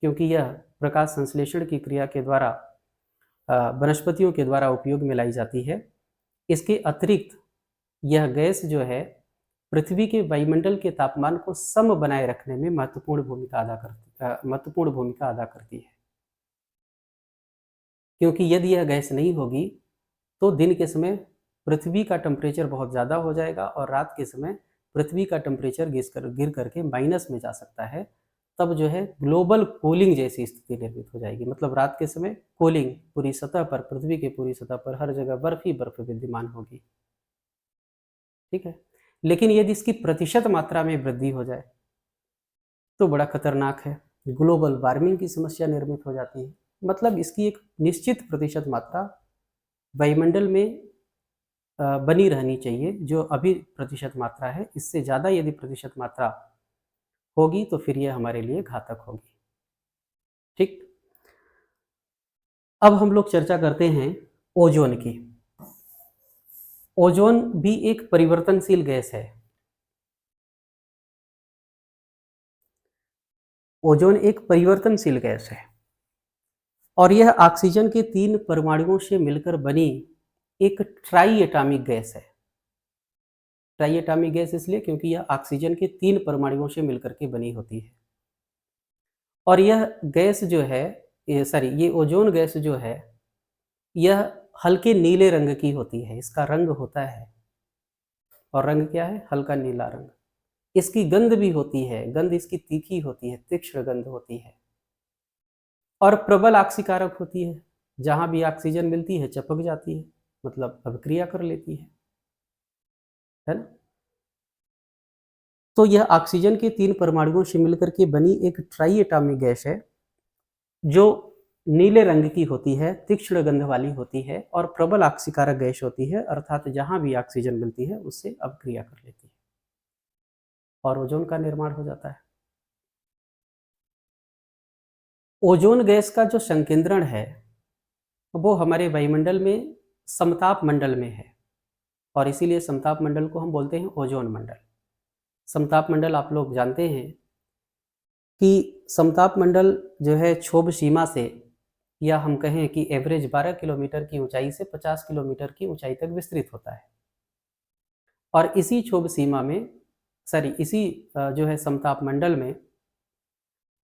Speaker 1: क्योंकि यह प्रकाश संश्लेषण की क्रिया के द्वारा वनस्पतियों के द्वारा उपयोग में लाई जाती है। इसके अतिरिक्त यह गैस जो है पृथ्वी के वायुमंडल के तापमान को सम बनाए रखने में महत्वपूर्ण भूमिका अदा करती है। क्योंकि यदि यह गैस नहीं होगी तो दिन के समय पृथ्वी का टेम्परेचर बहुत ज़्यादा हो जाएगा और रात के समय पृथ्वी का टेम्परेचर गिर करके माइनस में जा सकता है। तब जो है ग्लोबल कूलिंग जैसी स्थिति निर्मित हो जाएगी। मतलब रात के समय कूलिंग पूरी सतह पर, पृथ्वी की पूरी सतह पर हर जगह बर्फ ही बर्फ विद्यमान होगी। ठीक है, लेकिन यदि इसकी प्रतिशत मात्रा में वृद्धि हो जाए तो बड़ा खतरनाक है, ग्लोबल वार्मिंग की समस्या निर्मित हो जाती है। मतलब इसकी एक निश्चित प्रतिशत मात्रा वायुमंडल में बनी रहनी चाहिए, जो अभी प्रतिशत मात्रा है। इससे ज़्यादा यदि प्रतिशत मात्रा होगी तो फिर यह हमारे लिए घातक होगी। ठीक, अब हम लोग चर्चा करते हैं ओजोन की। ओजोन भी एक परिवर्तनशील गैस है। ओजोन एक परिवर्तनशील गैस है और यह ऑक्सीजन के 3 परमाणुओं से मिलकर बनी एक ट्राई एटॉमिक गैस है। ट्राई एटॉमिक गैस इसलिए क्योंकि यह ऑक्सीजन के 3 परमाणुओं से मिलकर के बनी होती है। और यह गैस जो है, ये ओजोन गैस जो है, यह हल्के नीले रंग की होती है। इसका रंग होता है, और रंग क्या है? हल्का नीला रंग। इसकी गंध भी होती है, गंध इसकी तीखी होती है, तीक्ष्ण गंध होती है, और प्रबल ऑक्सीकारक होती है। जहां भी ऑक्सीजन मिलती है चपक जाती है, मतलब अभिक्रिया कर लेती है ना। तो यह ऑक्सीजन के 3 परमाणुओं से मिलकर के बनी एक ट्राई एटॉमिक गैस है, जो नीले रंग की होती है, तीक्ष्ण गंध वाली होती है और प्रबल ऑक्सीकारक गैस होती है। अर्थात जहां भी ऑक्सीजन मिलती है उससे अभिक्रिया कर लेती है और ओजोन का निर्माण हो जाता है। ओजोन गैस का जो संकेंद्रण है वो हमारे वायुमंडल में समताप मंडल में है, और इसीलिए समताप मंडल को हम बोलते हैं ओजोन मंडल। समताप मंडल आप लोग जानते हैं कि समताप मंडल जो है क्षोभ सीमा से, या हम कहें कि एवरेज 12 किलोमीटर की ऊंचाई से 50 किलोमीटर की ऊंचाई तक विस्तृत होता है। और इसी क्षोभ सीमा में इसी जो है समताप मंडल में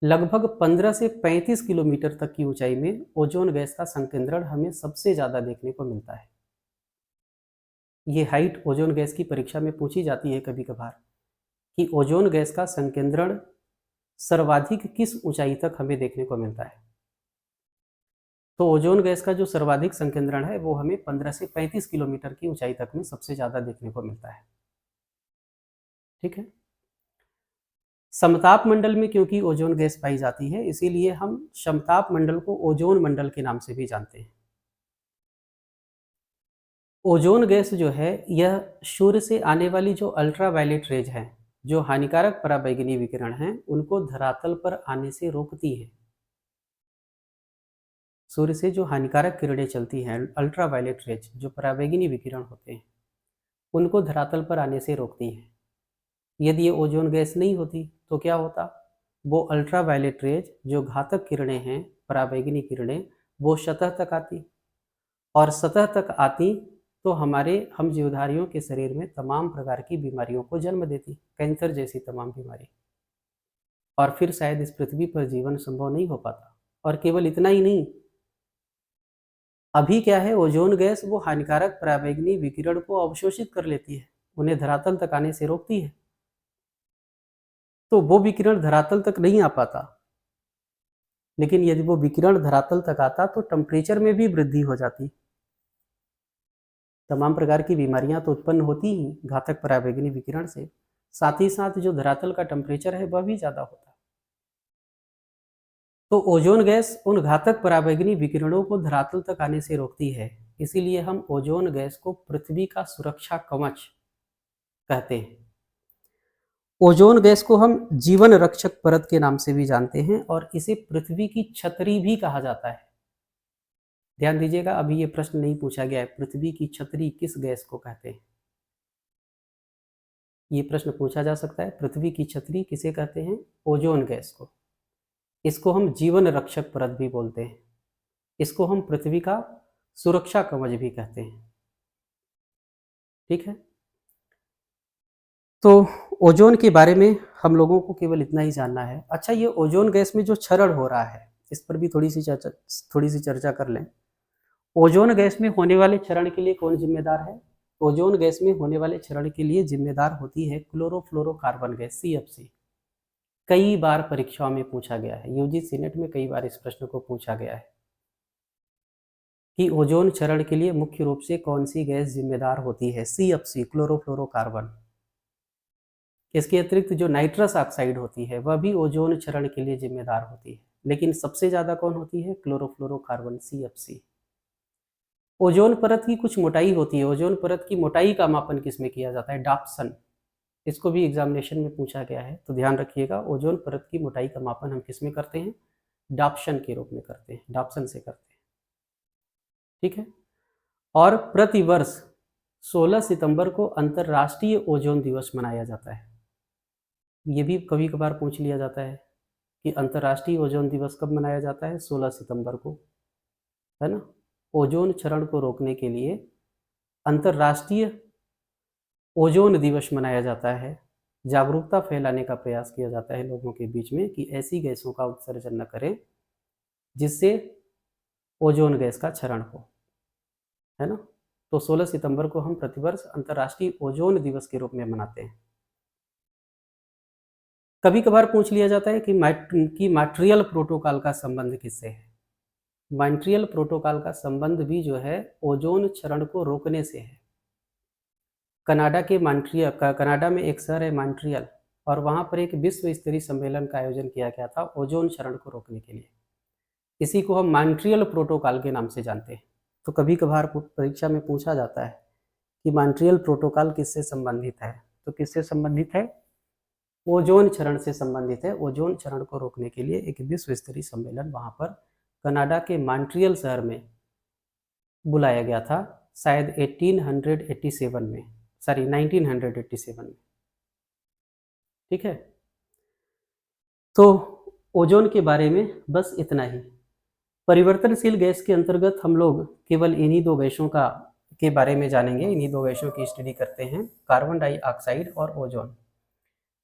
Speaker 1: लगभग 15 से 35 किलोमीटर तक की ऊंचाई में ओजोन गैस का संकेंद्रण हमें सबसे ज़्यादा देखने को मिलता है। ये हाइट ओजोन गैस की परीक्षा में पूछी जाती है कभी कभार कि ओजोन गैस का संकेंद्रण सर्वाधिक किस ऊंचाई तक हमें देखने को मिलता है। तो ओजोन गैस का जो सर्वाधिक संकेंद्रण है वो हमें 15 से 35 किलोमीटर की ऊंचाई तक में सबसे ज़्यादा देखने को मिलता है। ठीक है। समताप मंडल में क्योंकि ओजोन गैस पाई जाती है, इसीलिए हम समताप मंडल को ओजोन मंडल के नाम से भी जानते हैं। ओजोन गैस जो है यह सूर्य से आने वाली जो अल्ट्रावायलेट रेज हैं, जो हानिकारक पराबैंगनी विकिरण हैं, उनको धरातल पर आने से रोकती है। सूर्य से जो हानिकारक किरणें चलती हैं, अल्ट्रावायलेट रेज, जो पराबैंगनी विकिरण होते हैं, उनको धरातल पर आने से रोकती हैं। यदि ये ओजोन गैस नहीं होती तो क्या होता? वो अल्ट्रावायलेट रेज, जो घातक किरणें हैं, पराबैंगनी किरणें, वो सतह तक आती, और सतह तक आती तो हम जीवधारियों के शरीर में तमाम प्रकार की बीमारियों को जन्म देती, कैंसर जैसी तमाम बीमारी, और फिर शायद इस पृथ्वी पर जीवन संभव नहीं हो पाता। और केवल इतना ही नहीं, अभी क्या है, ओजोन गैस वो हानिकारक पराबैंगनी विकिरण को अवशोषित कर लेती है, उन्हें धरातल तक आने से रोकती है, तो वो विकिरण धरातल तक नहीं आ पाता। लेकिन यदि वो विकिरण धरातल तक आता तो टेम्परेचर में भी वृद्धि हो जाती, तमाम प्रकार की बीमारियां तो उत्पन्न होती ही घातक पराबैंगनी विकिरण से, साथ ही साथ जो धरातल का टेम्परेचर है वह भी ज़्यादा होता है। तो ओजोन गैस उन घातक पराबैंगनी विकिरणों को धरातल तक आने से रोकती है, इसीलिए हम ओजोन गैस को पृथ्वी का सुरक्षा कवच कहते हैं। ओजोन गैस को हम जीवन रक्षक परत के नाम से भी जानते हैं, और इसे पृथ्वी की छतरी भी कहा जाता है। ध्यान दीजिएगा, अभी ये प्रश्न नहीं पूछा गया है, पृथ्वी की छतरी किस गैस को कहते हैं। ये प्रश्न पूछा जा सकता है, पृथ्वी की छतरी किसे कहते हैं? ओजोन गैस को। इसको हम जीवन रक्षक परत भी बोलते हैं, इसको हम पृथ्वी का सुरक्षा कवच भी कहते हैं। ठीक है। तो ओजोन के बारे में हम लोगों को केवल इतना ही जानना है। अच्छा, ये ओजोन गैस में जो क्षरण हो रहा है, इस पर भी थोड़ी सी चर्चा कर लें। ओजोन गैस में होने वाले क्षरण के लिए कौन जिम्मेदार है? ओजोन गैस में होने वाले क्षरण के लिए जिम्मेदार होती है क्लोरोफ्लोरोकार्बन गैस, CFC। कई बार परीक्षाओं में पूछा गया है, यूजीसी नेट में कई बार इस प्रश्न को पूछा गया है कि ओजोन क्षरण के लिए मुख्य रूप से कौन सी गैस जिम्मेदार होती है? CFC, chlorofluorocarbon. इसके अतिरिक्त जो नाइट्रस ऑक्साइड होती है वह भी ओजोन क्षरण के लिए जिम्मेदार होती है, लेकिन सबसे ज़्यादा कौन होती है? Chlorofluorocarbon, CFC। ओजोन परत की कुछ मोटाई होती है, ओजोन परत की मोटाई का मापन किस में किया जाता है? डाप्सन। इसको भी एग्जामिनेशन में पूछा गया है, तो ध्यान रखिएगा, ओजोन परत की मोटाई का मापन हम किस में करते हैं? डाप्सन के रूप में करते हैं, डाप्सन से करते हैं। ठीक है। और प्रतिवर्ष 16 सितंबर को अंतर्राष्ट्रीय ओजोन दिवस मनाया जाता है। ये भी कभी कभार पूछ लिया जाता है कि अंतर्राष्ट्रीय ओजोन दिवस कब मनाया जाता है? 16 सितंबर को, है ना। ओजोन क्षरण को रोकने के लिए अंतर्राष्ट्रीय ओजोन दिवस मनाया जाता है, जागरूकता फैलाने का प्रयास किया जाता है लोगों के बीच में कि ऐसी गैसों का उत्सर्जन न करें जिससे ओजोन गैस का क्षरण हो, है ना। तो 16 सितंबर को हम प्रतिवर्ष अंतर्राष्ट्रीय ओजोन दिवस के रूप में मनाते हैं। कभी कभार पूछ लिया जाता है कि मॉन्ट्रियल प्रोटोकॉल का संबंध किससे है? मॉन्ट्रियल प्रोटोकॉल का संबंध भी जो है ओजोन क्षरण को रोकने से है। कनाडा में एक शहर है मॉन्ट्रियल, और वहाँ पर एक विश्व स्तरीय सम्मेलन का आयोजन किया गया था ओजोन क्षरण को रोकने के लिए। इसी को हम मॉन्ट्रियल प्रोटोकॉल के नाम से जानते हैं। तो कभी कभार परीक्षा में पूछा जाता है कि मॉन्ट्रियल प्रोटोकॉल किससे संबंधित है? तो किससे संबंधित है? ओजोन क्षरण से संबंधित है। ओजोन क्षरण को रोकने के लिए एक विश्व स्तरीय सम्मेलन वहाँ पर कनाडा के मॉन्ट्रियल शहर में बुलाया गया था, शायद 1987 में। ठीक है। तो ओजोन के बारे में बस इतना ही। परिवर्तनशील गैस के अंतर्गत हम लोग केवल इन्हीं दो गैसों के बारे में जानेंगे, इन्हीं दो गैसों की स्टडी करते हैं, कार्बन डाइऑक्साइड और ओजोन।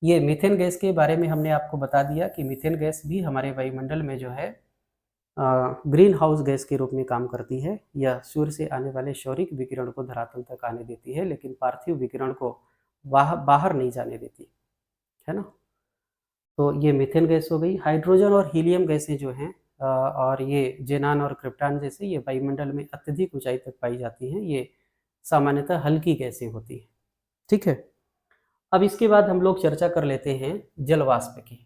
Speaker 1: ये मीथेन गैस के बारे में हमने आपको बता दिया कि मीथेन गैस भी हमारे वायुमंडल में जो है ग्रीन हाउस गैस के रूप में काम करती है। यह सूर्य से आने वाले सौरिक विकिरण को धरातल तक आने देती है, लेकिन पार्थिव विकिरण को बाहर नहीं जाने देती। है ना? तो ये मीथेन गैस हो गई। हाइड्रोजन और हीलियम गैसें जो हैं और ये ज़ेनान और क्रिप्टॉन जैसे ये वायुमंडल में अत्यधिक ऊँचाई तक पाई जाती हैं। ये सामान्यतः हल्की गैसें होती हैं। ठीक है? अब इसके बाद हम लोग चर्चा कर लेते हैं जल वाष्प की।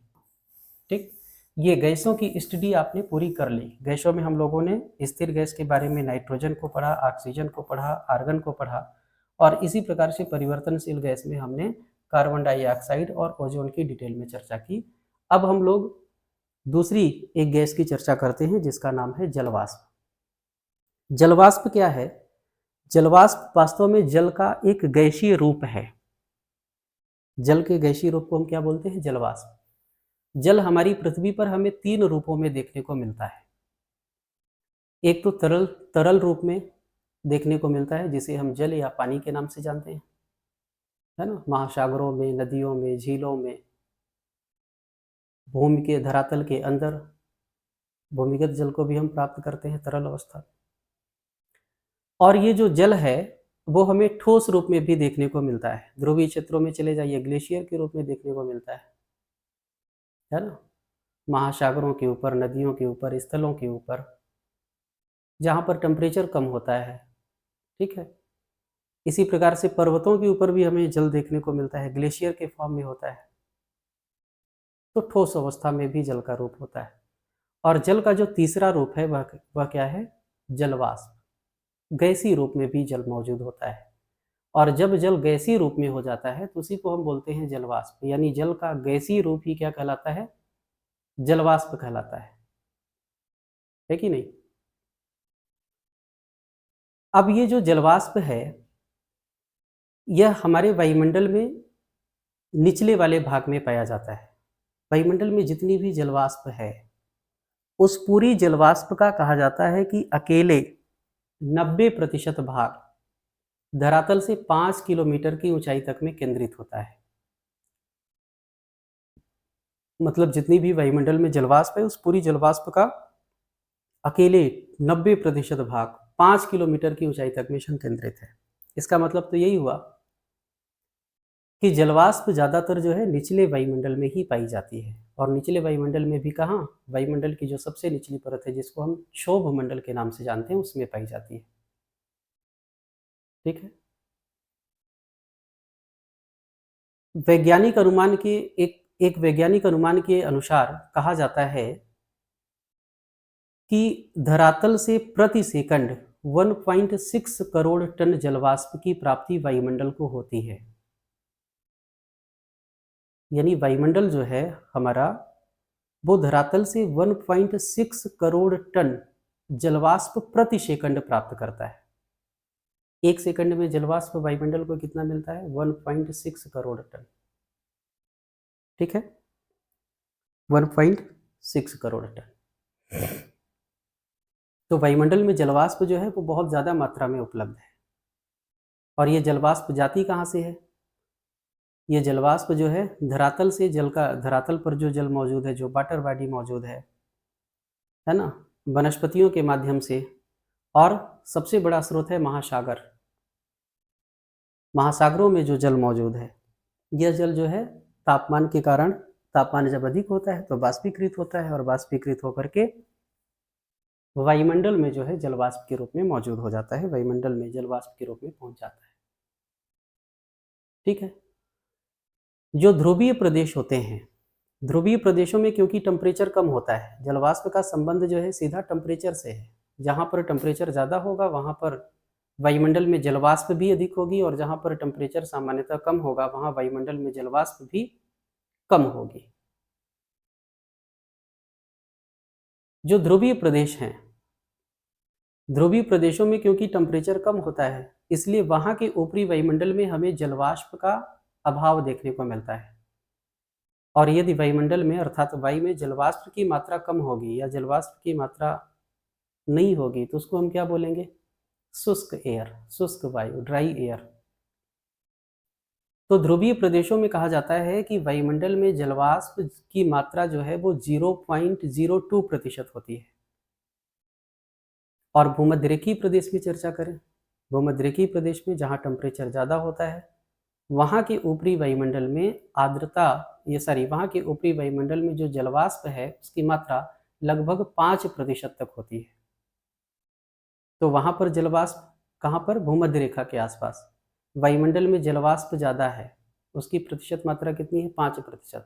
Speaker 1: ठीक? ये गैसों की स्टडी आपने पूरी कर ली। गैसों में हम लोगों ने स्थिर गैस के बारे में नाइट्रोजन को पढ़ा, ऑक्सीजन को पढ़ा, आर्गन को पढ़ा और इसी प्रकार से परिवर्तनशील गैस में हमने कार्बन डाइऑक्साइड और ओजोन की डिटेल में चर्चा की। अब हम लोग दूसरी एक गैस की चर्चा करते हैं जिसका नाम है जलवाष्प। जलवाष्प क्या है? जलवाष्प वास्तव में जल का एक गैसीय रूप है। जल के गैसीय रूप को हम क्या बोलते हैं? जलवाष्प। जल हमारी पृथ्वी पर हमें 3 रूपों में देखने को मिलता है। एक तो तरल रूप में देखने को मिलता है जिसे हम जल या पानी के नाम से जानते हैं, है ना? महासागरों में, नदियों में, झीलों में, भूमि के धरातल के अंदर भूमिगत जल को भी हम प्राप्त करते हैं तरल अवस्था। और ये जो जल है वो हमें ठोस रूप में भी देखने को मिलता है। ध्रुवीय क्षेत्रों में चले जाइए, ग्लेशियर के रूप में देखने को मिलता है ना? महासागरों के ऊपर, नदियों के ऊपर, स्थलों के ऊपर, जहाँ पर टेम्परेचर कम होता है। ठीक है? इसी प्रकार से पर्वतों के ऊपर भी हमें जल देखने को मिलता है, ग्लेशियर के फॉर्म में होता है। तो ठोस अवस्था में भी जल का रूप होता है। और जल का जो तीसरा रूप है वह क्या है? जलवाष्प। गैसीय रूप में भी जल मौजूद होता है। और जब जल गैसीय रूप में हो जाता है तो उसी को हम बोलते हैं जलवाष्प। यानी जल का गैसीय रूप ही क्या कहलाता है? जलवाष्प कहलाता है कि नहीं? अब ये जो जलवाष्प है यह हमारे वायुमंडल में निचले वाले भाग में पाया जाता है। वायुमंडल में जितनी भी जलवाष्प है उस पूरी जलवाष्प का कहा जाता है कि अकेले 90% भाग धरातल से 5 किलोमीटर की ऊंचाई तक में केंद्रित होता है। मतलब जितनी भी वायुमंडल में जलवाष्प है उस पूरी जलवाष्प का अकेले 90% भाग 5 किलोमीटर की ऊंचाई तक में संकेंद्रित है। इसका मतलब तो यही हुआ कि जलवाष्प ज़्यादातर जो है निचले वायुमंडल में ही पाई जाती है। और निचले वायुमंडल में भी कहाँ? वायुमंडल की जो सबसे निचली परत है जिसको हम क्षोभ मंडल के नाम से जानते हैं उसमें पाई जाती है। ठीक है? वैज्ञानिक अनुमान के एक वैज्ञानिक अनुमान के अनुसार कहा जाता है कि धरातल से प्रति सेकंड 1.6 करोड़ टन जलवाष्प की प्राप्ति वायुमंडल को होती है। यानी वायुमंडल जो है हमारा वो धरातल से 1.6 करोड़ टन जलवाष्प प्रति सेकंड प्राप्त करता है। एक सेकंड में जलवाष्प वायुमंडल को कितना मिलता है? 1.6 करोड़ टन। ठीक है? 1.6 करोड़ टन। तो वायुमंडल में जलवाष्प जो है वो बहुत ज़्यादा मात्रा में उपलब्ध है। और ये जलवाष्प जाती कहाँ से है? ये जलवाष्प जो है धरातल से धरातल पर जो जल मौजूद है, जो वाटर बॉडी मौजूद है ना, वनस्पतियों के माध्यम से। और सबसे बड़ा स्रोत है महासागर। महासागरों में जो जल मौजूद है यह जल जो है तापमान के कारण, तापमान जब अधिक होता है तो बाष्पीकृत होता है और बाष्पीकृत होकर के वायुमंडल में जो है जलवाष्प के रूप में मौजूद हो जाता है, वायुमंडल में जलवाष्प के रूप में पहुंच जाता है। ठीक है? जो ध्रुवीय प्रदेश होते हैं, ध्रुवीय प्रदेशों में क्योंकि टेम्परेचर कम होता है, जलवाष्प का संबंध जो है सीधा टेम्परेचर से है। जहाँ पर टेम्परेचर ज़्यादा होगा वहाँ पर वायुमंडल में जलवाष्प भी अधिक होगी और जहाँ पर टेम्परेचर सामान्यतः कम होगा वहाँ वायुमंडल में जलवाष्प भी कम होगी। जो ध्रुवीय प्रदेश हैं, ध्रुवीय प्रदेशों में क्योंकि टेम्परेचर कम होता है इसलिए वहाँ के ऊपरी वायुमंडल में हमें जलवाष्प का अभाव देखने को मिलता है। और यदि वायुमंडल में अर्थात वायु में जलवाष्प की मात्रा कम होगी या जलवाष्प की मात्रा नहीं होगी तो उसको हम क्या बोलेंगे? शुष्क एयर, शुष्क वायु, ड्राई एयर। तो ध्रुवीय प्रदेशों में कहा जाता है कि वायुमंडल में जलवाष्प की मात्रा जो है वो 0.02% होती है। और भूमध्यरेखीय प्रदेश की चर्चा करें, भूमध्यरेखीय प्रदेश में जहाँ टेम्परेचर ज़्यादा होता है वहाँ के ऊपरी वायुमंडल में आर्द्रता वहाँ के ऊपरी वायुमंडल में जो जलवाष्प है उसकी मात्रा लगभग 5% तक होती है। तो वहाँ पर जलवाष्प कहाँ पर? भूमध्य रेखा के आसपास। वायुमंडल में जलवाष्प ज़्यादा है, उसकी प्रतिशत मात्रा कितनी है? 5%।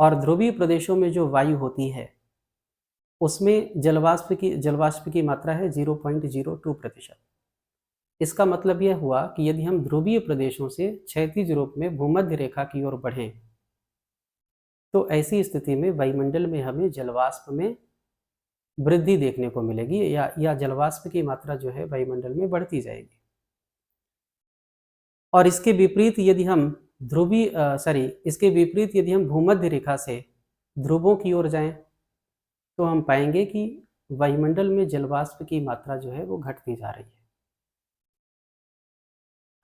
Speaker 1: और ध्रुवीय प्रदेशों में जो वायु होती है उसमें जलवाष्प की मात्रा है 0.02%। इसका मतलब यह हुआ कि यदि हम ध्रुवीय प्रदेशों से क्षैतिज रूप में भूमध्य रेखा की ओर बढ़ें तो ऐसी स्थिति में वायुमंडल में हमें जलवाष्प में वृद्धि देखने को मिलेगी या जलवाष्प की मात्रा जो है वायुमंडल में बढ़ती जाएगी। और इसके विपरीत यदि हम भूमध्य रेखा से ध्रुवों की ओर जाएं तो हम पाएंगे कि वायुमंडल में जलवाष्प की मात्रा जो है वो घटती जा रही है।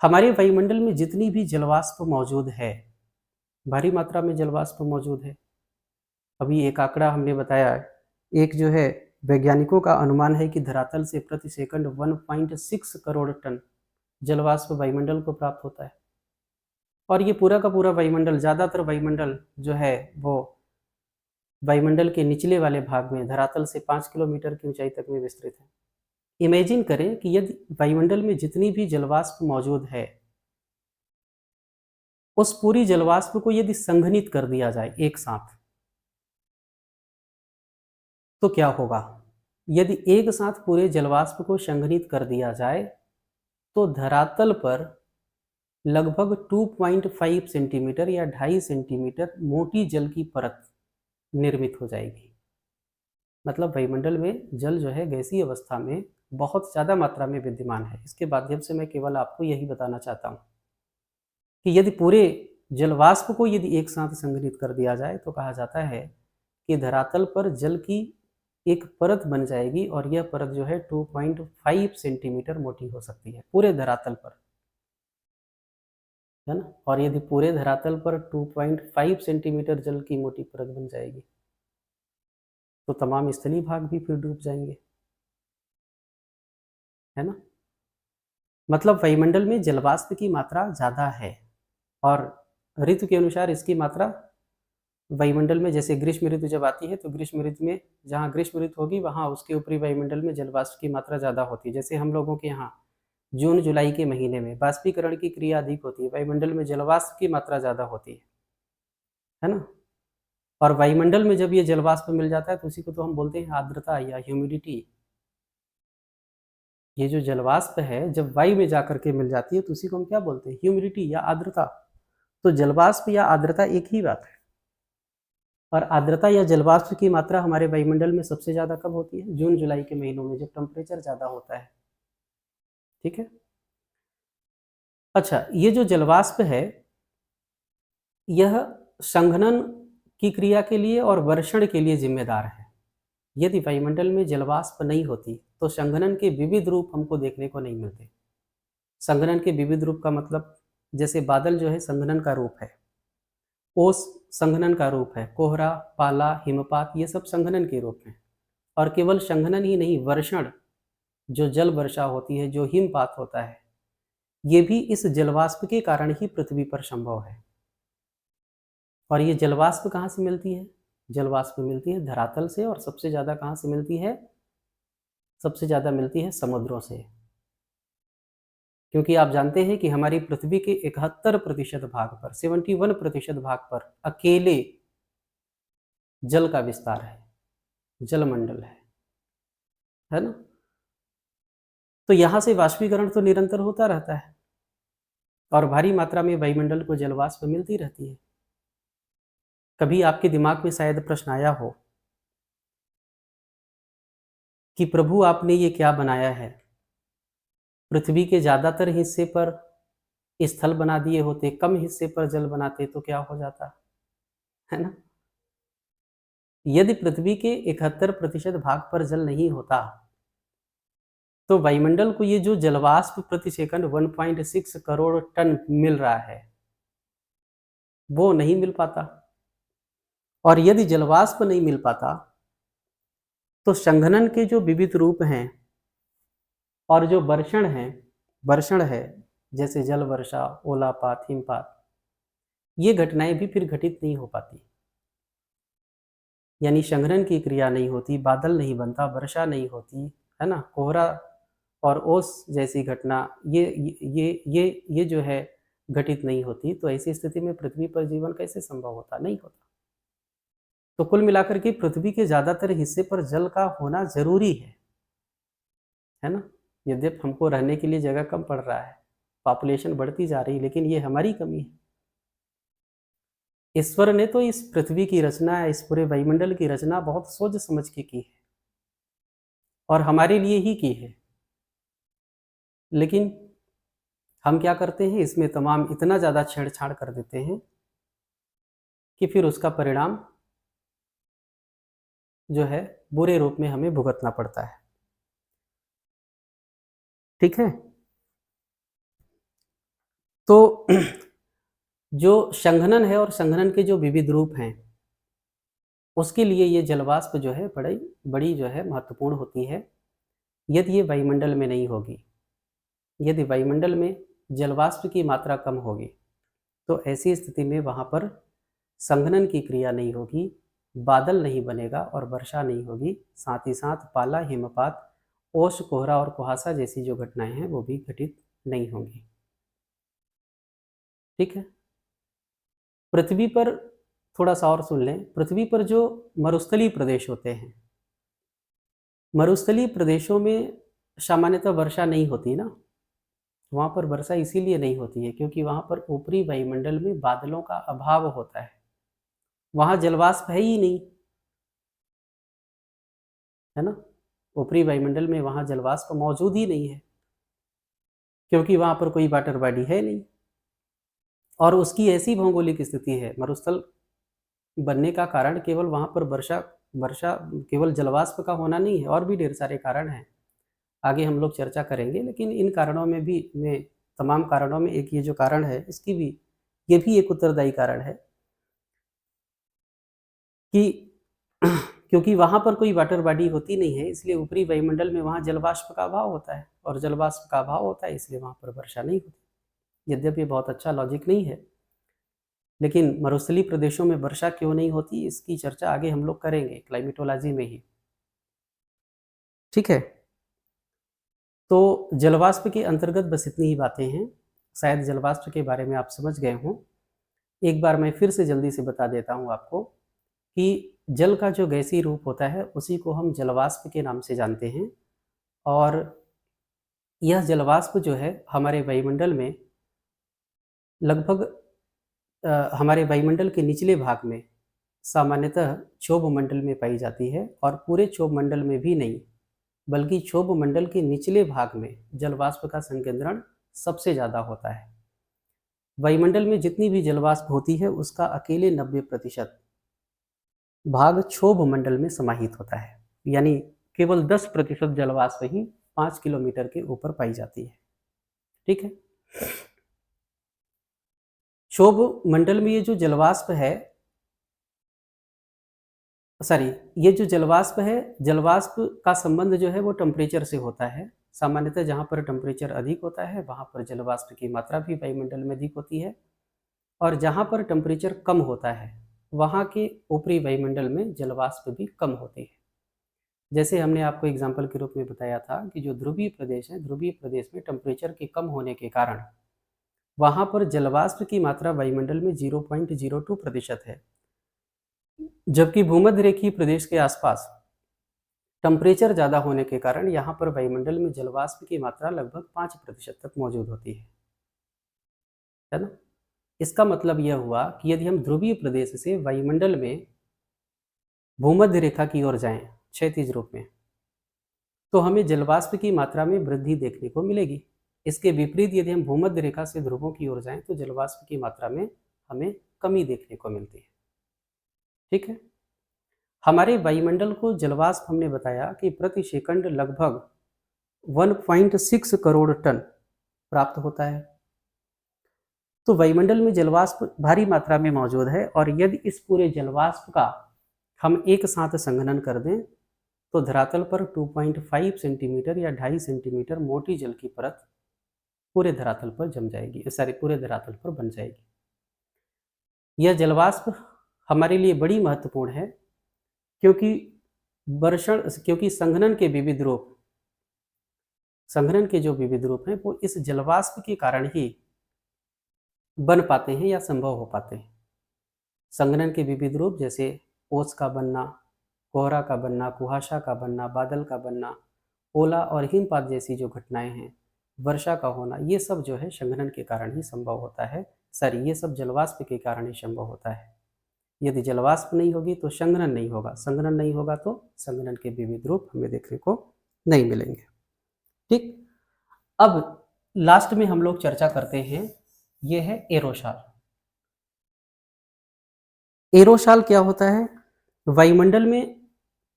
Speaker 1: हमारे वायुमंडल में जितनी भी जलवाष्प मौजूद है, भारी मात्रा में जलवाष्प मौजूद है। अभी एक आंकड़ा हमने बताया, एक जो है वैज्ञानिकों का अनुमान है कि धरातल से प्रति सेकंड 1.6 करोड़ टन जलवाष्प वायुमंडल को प्राप्त होता है। और ये पूरा का पूरा वायुमंडल, ज़्यादातर वायुमंडल जो है वो वायुमंडल के निचले वाले भाग में धरातल से 5 किलोमीटर की ऊंचाई तक में विस्तृत है। इमेजिन करें कि यदि वायुमंडल में जितनी भी जलवाष्प मौजूद है उस पूरी जलवाष्प को यदि संघनित कर दिया जाए एक साथ तो क्या होगा? यदि एक साथ पूरे जलवाष्प को संघनित कर दिया जाए तो धरातल पर लगभग 2.5 सेंटीमीटर या 2.5 सेंटीमीटर मोटी जल की परत निर्मित हो जाएगी। मतलब वायुमंडल में जल जो है गैसीय अवस्था में बहुत ज़्यादा मात्रा में विद्यमान है। इसके माध्यम से मैं केवल आपको यही बताना चाहता हूँ कि यदि पूरे जलवाष्प को यदि एक साथ संघनित कर दिया जाए तो कहा जाता है कि धरातल पर जल की एक परत बन जाएगी और यह परत जो है 2.5 सेंटीमीटर मोटी हो सकती है पूरे धरातल पर, है ना। और यदि पूरे धरातल पर 2.5 सेंटीमीटर जल की मोटी परत बन जाएगी तो तमाम स्थलीय भाग भी फिर डूब जाएंगे, है ना। मतलब वायुमंडल में जलवाष्प की मात्रा ज़्यादा है और ऋतु के अनुसार इसकी मात्रा वायुमंडल में, जैसे ग्रीष्म ऋतु जब आती है तो ग्रीष्म ऋतु में जहाँ ग्रीष्म ऋतु होगी वहाँ उसके ऊपरी वायुमंडल में जलवाष्प की मात्रा ज़्यादा होती है। जैसे हम लोगों के यहाँ जून जुलाई के महीने में बाष्पीकरण की क्रिया अधिक होती है, वायुमंडल में जलवाष्प की मात्रा ज़्यादा होती है ना। और वायुमंडल में जब ये जलवाष्प मिल जाता है तो उसी को तो हम बोलते हैं आर्द्रता या ह्यूमिडिटी। ये जो जलवाष्प है जब वायु में जाकर के मिल जाती है तो उसी को हम क्या बोलते हैं? ह्यूमिडिटी या आर्द्रता। तो जलवाष्प या आर्द्रता एक ही बात है। और आर्द्रता या जलवाष्प की मात्रा हमारे वायुमंडल में सबसे ज़्यादा कब होती है? जून जुलाई के महीनों में, जब टेम्परेचर ज़्यादा होता है। ठीक है। अच्छा, ये जो जलवाष्प है यह संघनन की क्रिया के लिए और वर्षण के लिए जिम्मेदार है। यदि वायुमंडल में जलवाष्प नहीं होती तो संघनन के विविध रूप हमको देखने को नहीं मिलते। संघनन के विविध रूप का मतलब, जैसे बादल जो है संघनन का रूप है, ओस संघनन का रूप है, कोहरा, पाला, हिमपात, ये सब संघनन के रूप हैं। और केवल संघनन ही नहीं, वर्षण, जो जल वर्षा होती है, जो हिमपात होता है, ये भी इस जलवाष्प के कारण ही पृथ्वी पर संभव है। और ये जलवाष्प कहाँ से मिलती है? जलवाष्प मिलती है धरातल से, और सबसे ज़्यादा कहाँ से मिलती है? सबसे ज़्यादा मिलती है समुद्रों से। क्योंकि आप जानते हैं कि हमारी पृथ्वी के 71% भाग पर, 71% भाग पर अकेले जल का विस्तार है, जलमंडल है ना। तो यहाँ से वाष्पीकरण तो निरंतर होता रहता है और भारी मात्रा में वायुमंडल को जलवाष्प मिलती रहती है। कभी आपके दिमाग में शायद प्रश्न आया हो कि प्रभु आपने ये क्या बनाया है? पृथ्वी के ज़्यादातर हिस्से पर स्थल बना दिए होते, कम हिस्से पर जल बनाते तो क्या हो जाता, है ना। यदि पृथ्वी के 71% भाग पर जल नहीं होता तो वायुमंडल को ये जो जलवाष्प प्रति सेकंड 1.6 करोड़ टन मिल रहा है वो नहीं मिल पाता। और यदि जलवाष्प नहीं मिल पाता तो संघनन के जो विविध रूप हैं और जो वर्षण है, जैसे जल वर्षा, ओलापात, हिमपात, ये घटनाएं भी फिर घटित नहीं हो पाती, यानी संघनन की क्रिया नहीं होती, बादल नहीं बनता, वर्षा नहीं होती, है ना, कोहरा और ओस जैसी घटना ये जो है घटित नहीं होती। तो ऐसी स्थिति में पृथ्वी पर जीवन कैसे संभव होता? नहीं होता। तो कुल मिलाकर के पृथ्वी के ज्यादातर हिस्से पर जल का होना जरूरी है ना। यद्यपि हमको रहने के लिए जगह कम पड़ रहा है, पॉपुलेशन बढ़ती जा रही है, लेकिन ये हमारी कमी है। ईश्वर ने तो इस पृथ्वी की रचना, इस पूरे वायुमंडल की रचना बहुत सोच समझ के की है और हमारे लिए ही की है। लेकिन हम क्या करते हैं, इसमें तमाम इतना ज़्यादा छेड़छाड़ कर देते हैं कि फिर उसका परिणाम जो है बुरे रूप में हमें भुगतना पड़ता है। ठीक है। तो जो संघनन है और संघनन के जो विविध रूप हैं, उसके लिए ये जलवाष्प जो है बड़ी बड़ी जो है महत्वपूर्ण होती है। यदि ये वायुमंडल में नहीं होगी, यदि वायुमंडल में जलवाष्प की मात्रा कम होगी, तो ऐसी स्थिति में वहाँ पर संघनन की क्रिया नहीं होगी, बादल नहीं बनेगा और वर्षा नहीं होगी। साथ ही साथ पाला, हिमपात, ओस, कोहरा और कुहासा जैसी जो घटनाएं हैं वो भी घटित नहीं होंगी। ठीक है। पृथ्वी पर थोड़ा सा और सुन लें। पृथ्वी पर जो मरुस्थलीय प्रदेश होते हैं, मरुस्थलीय प्रदेशों में सामान्यतः वर्षा नहीं होती ना। वहाँ पर वर्षा इसीलिए नहीं होती है क्योंकि वहाँ पर ऊपरी वायुमंडल में बादलों का अभाव होता है, वहाँ जलवाष्प है ही नहीं, है ना। ऊपरी वायुमंडल में वहाँ जलवाष्प मौजूद ही नहीं है क्योंकि वहाँ पर कोई वाटर बॉडी है नहीं। और उसकी ऐसी भौगोलिक स्थिति है, मरुस्थल बनने का कारण केवल वहाँ पर वर्षा वर्षा केवल जलवाष्प का होना नहीं है, और भी ढेर सारे कारण हैं, आगे हम लोग चर्चा करेंगे। लेकिन इन कारणों में भी, में तमाम कारणों में एक ये जो कारण है, इसकी भी, ये भी एक उत्तरदायी कारण है कि क्योंकि वहाँ पर कोई वाटर बॉडी होती नहीं है, इसलिए ऊपरी वायुमंडल में वहाँ जलवाष्प का अभाव होता है, और जलवाष्प का अभाव होता है इसलिए वहाँ पर वर्षा नहीं होती। यद्यपि ये बहुत अच्छा लॉजिक नहीं है, लेकिन मरुस्थलीय प्रदेशों में वर्षा क्यों नहीं होती, इसकी चर्चा आगे हम लोग करेंगे क्लाइमेटोलॉजी में ही। ठीक है। तो जलवाष्प के अंतर्गत बस इतनी ही बातें हैं। शायद जलवाष्प के बारे में आप समझ गए हों। एक बार मैं फिर से जल्दी से बता देता हूँ आपको कि जल का जो गैसीय रूप होता है उसी को हम जलवाष्प के नाम से जानते हैं, और यह जलवाष्प जो है हमारे वायुमंडल में लगभग हमारे वायुमंडल के निचले भाग में सामान्यतः क्षोभ मंडल में पाई जाती है, और पूरे क्षोभ मंडल में भी नहीं, बल्कि क्षोभ मंडल के निचले भाग में जलवाष्प का संकेंद्रण सबसे ज़्यादा होता है। वायुमंडल में जितनी भी जलवाष्प होती है उसका अकेले 90% भाग क्षोभ मंडल में समाहित होता है, यानी केवल 10% जलवाष्प ही 5 किलोमीटर के ऊपर पाई जाती है। ठीक है। क्षोभ मंडल में ये जो जलवाष्प है, ये जो जलवाष्प है, जलवाष्प का संबंध जो है वो टेम्परेचर से होता है। सामान्यतः जहाँ पर टेम्परेचर अधिक होता है वहाँ पर जलवाष्प की मात्रा भी वायुमंडल में अधिक होती है, और जहाँ पर टेम्परेचर कम होता है वहाँ के ऊपरी वायुमंडल में जलवाष्प भी कम होती है। जैसे हमने आपको एग्जाम्पल के रूप में बताया था कि जो ध्रुवीय प्रदेश है, ध्रुवीय प्रदेश में टेम्परेचर के कम होने के कारण वहाँ पर जलवाष्प की मात्रा वायुमंडल में 0.02% है, जबकि भूमध्य रेखीय प्रदेश के आसपास टेम्परेचर ज़्यादा होने के कारण यहाँ पर वायुमंडल में जलवाष्प की मात्रा लगभग 5% तक मौजूद होती है ना। इसका मतलब यह हुआ कि यदि हम ध्रुवीय प्रदेश से वायुमंडल में भूमध्य रेखा की ओर जाएं क्षैतिज रूप में, तो हमें जलवाष्प की मात्रा में वृद्धि देखने को मिलेगी। इसके विपरीत यदि हम भूमध्य रेखा से ध्रुवों की ओर जाएं तो जलवाष्प की मात्रा में हमें कमी देखने को मिलती है। ठीक है। हमारे वायुमंडल को जलवाष्प हमने बताया कि प्रति सेकंड लगभग 1.6 करोड़ टन प्राप्त होता है। तो वायुमंडल में जलवाष्प भारी मात्रा में मौजूद है, और यदि इस पूरे जलवाष्प का हम एक साथ संघनन कर दें तो धरातल पर 2.5 सेंटीमीटर या 2.5 सेंटीमीटर मोटी जल की परत पूरे धरातल पर जम जाएगी, पूरे धरातल पर बन जाएगी। यह जलवाष्प हमारे लिए बड़ी महत्वपूर्ण है, क्योंकि संघनन के विविध रूप, संघनन के जो विविध रूप हैं वो इस जलवाष्प के कारण ही बन पाते हैं या संभव हो पाते हैं। संघनन के विविध रूप जैसे ओस का बनना, कोहरा का बनना, कुहासा का बनना, बादल का बनना, ओला और हिमपात जैसी जो घटनाएं हैं, वर्षा का होना, ये सब जो है संघनन के कारण ही संभव होता है। ये सब जलवाष्प के कारण ही संभव होता है। यदि जलवाष्प नहीं होगी तो संघनन नहीं होगा, संघनन नहीं होगा तो संघनन के विविध रूप हमें देखने को नहीं मिलेंगे। ठीक, अब लास्ट में हम लोग चर्चा करते हैं, ये है एरोसॉल। एरोसॉल क्या होता है? वायुमंडल में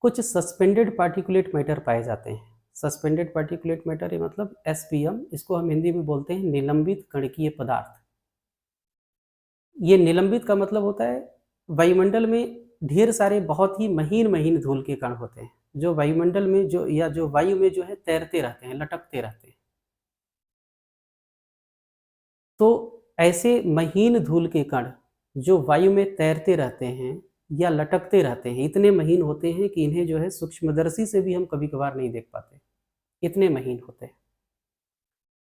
Speaker 1: कुछ सस्पेंडेड पार्टिकुलेट मैटर पाए जाते हैं। सस्पेंडेड पार्टिकुलेट मैटर ये मतलब एसपीएम, इसको हम हिंदी में बोलते हैं निलंबित कणकीय पदार्थ। ये निलंबित का मतलब होता है वायुमंडल में ढेर सारे बहुत ही महीन महीन धूल के कण होते हैं, जो वायुमंडल में जो वायु में जो है तैरते रहते हैं, लटकते रहते हैं। तो ऐसे महीन धूल के कण जो वायु में तैरते रहते हैं या लटकते रहते हैं, इतने महीन होते हैं कि इन्हें जो है सूक्ष्मदर्शी से भी हम कभी कभार नहीं देख पाते, इतने महीन होते हैं।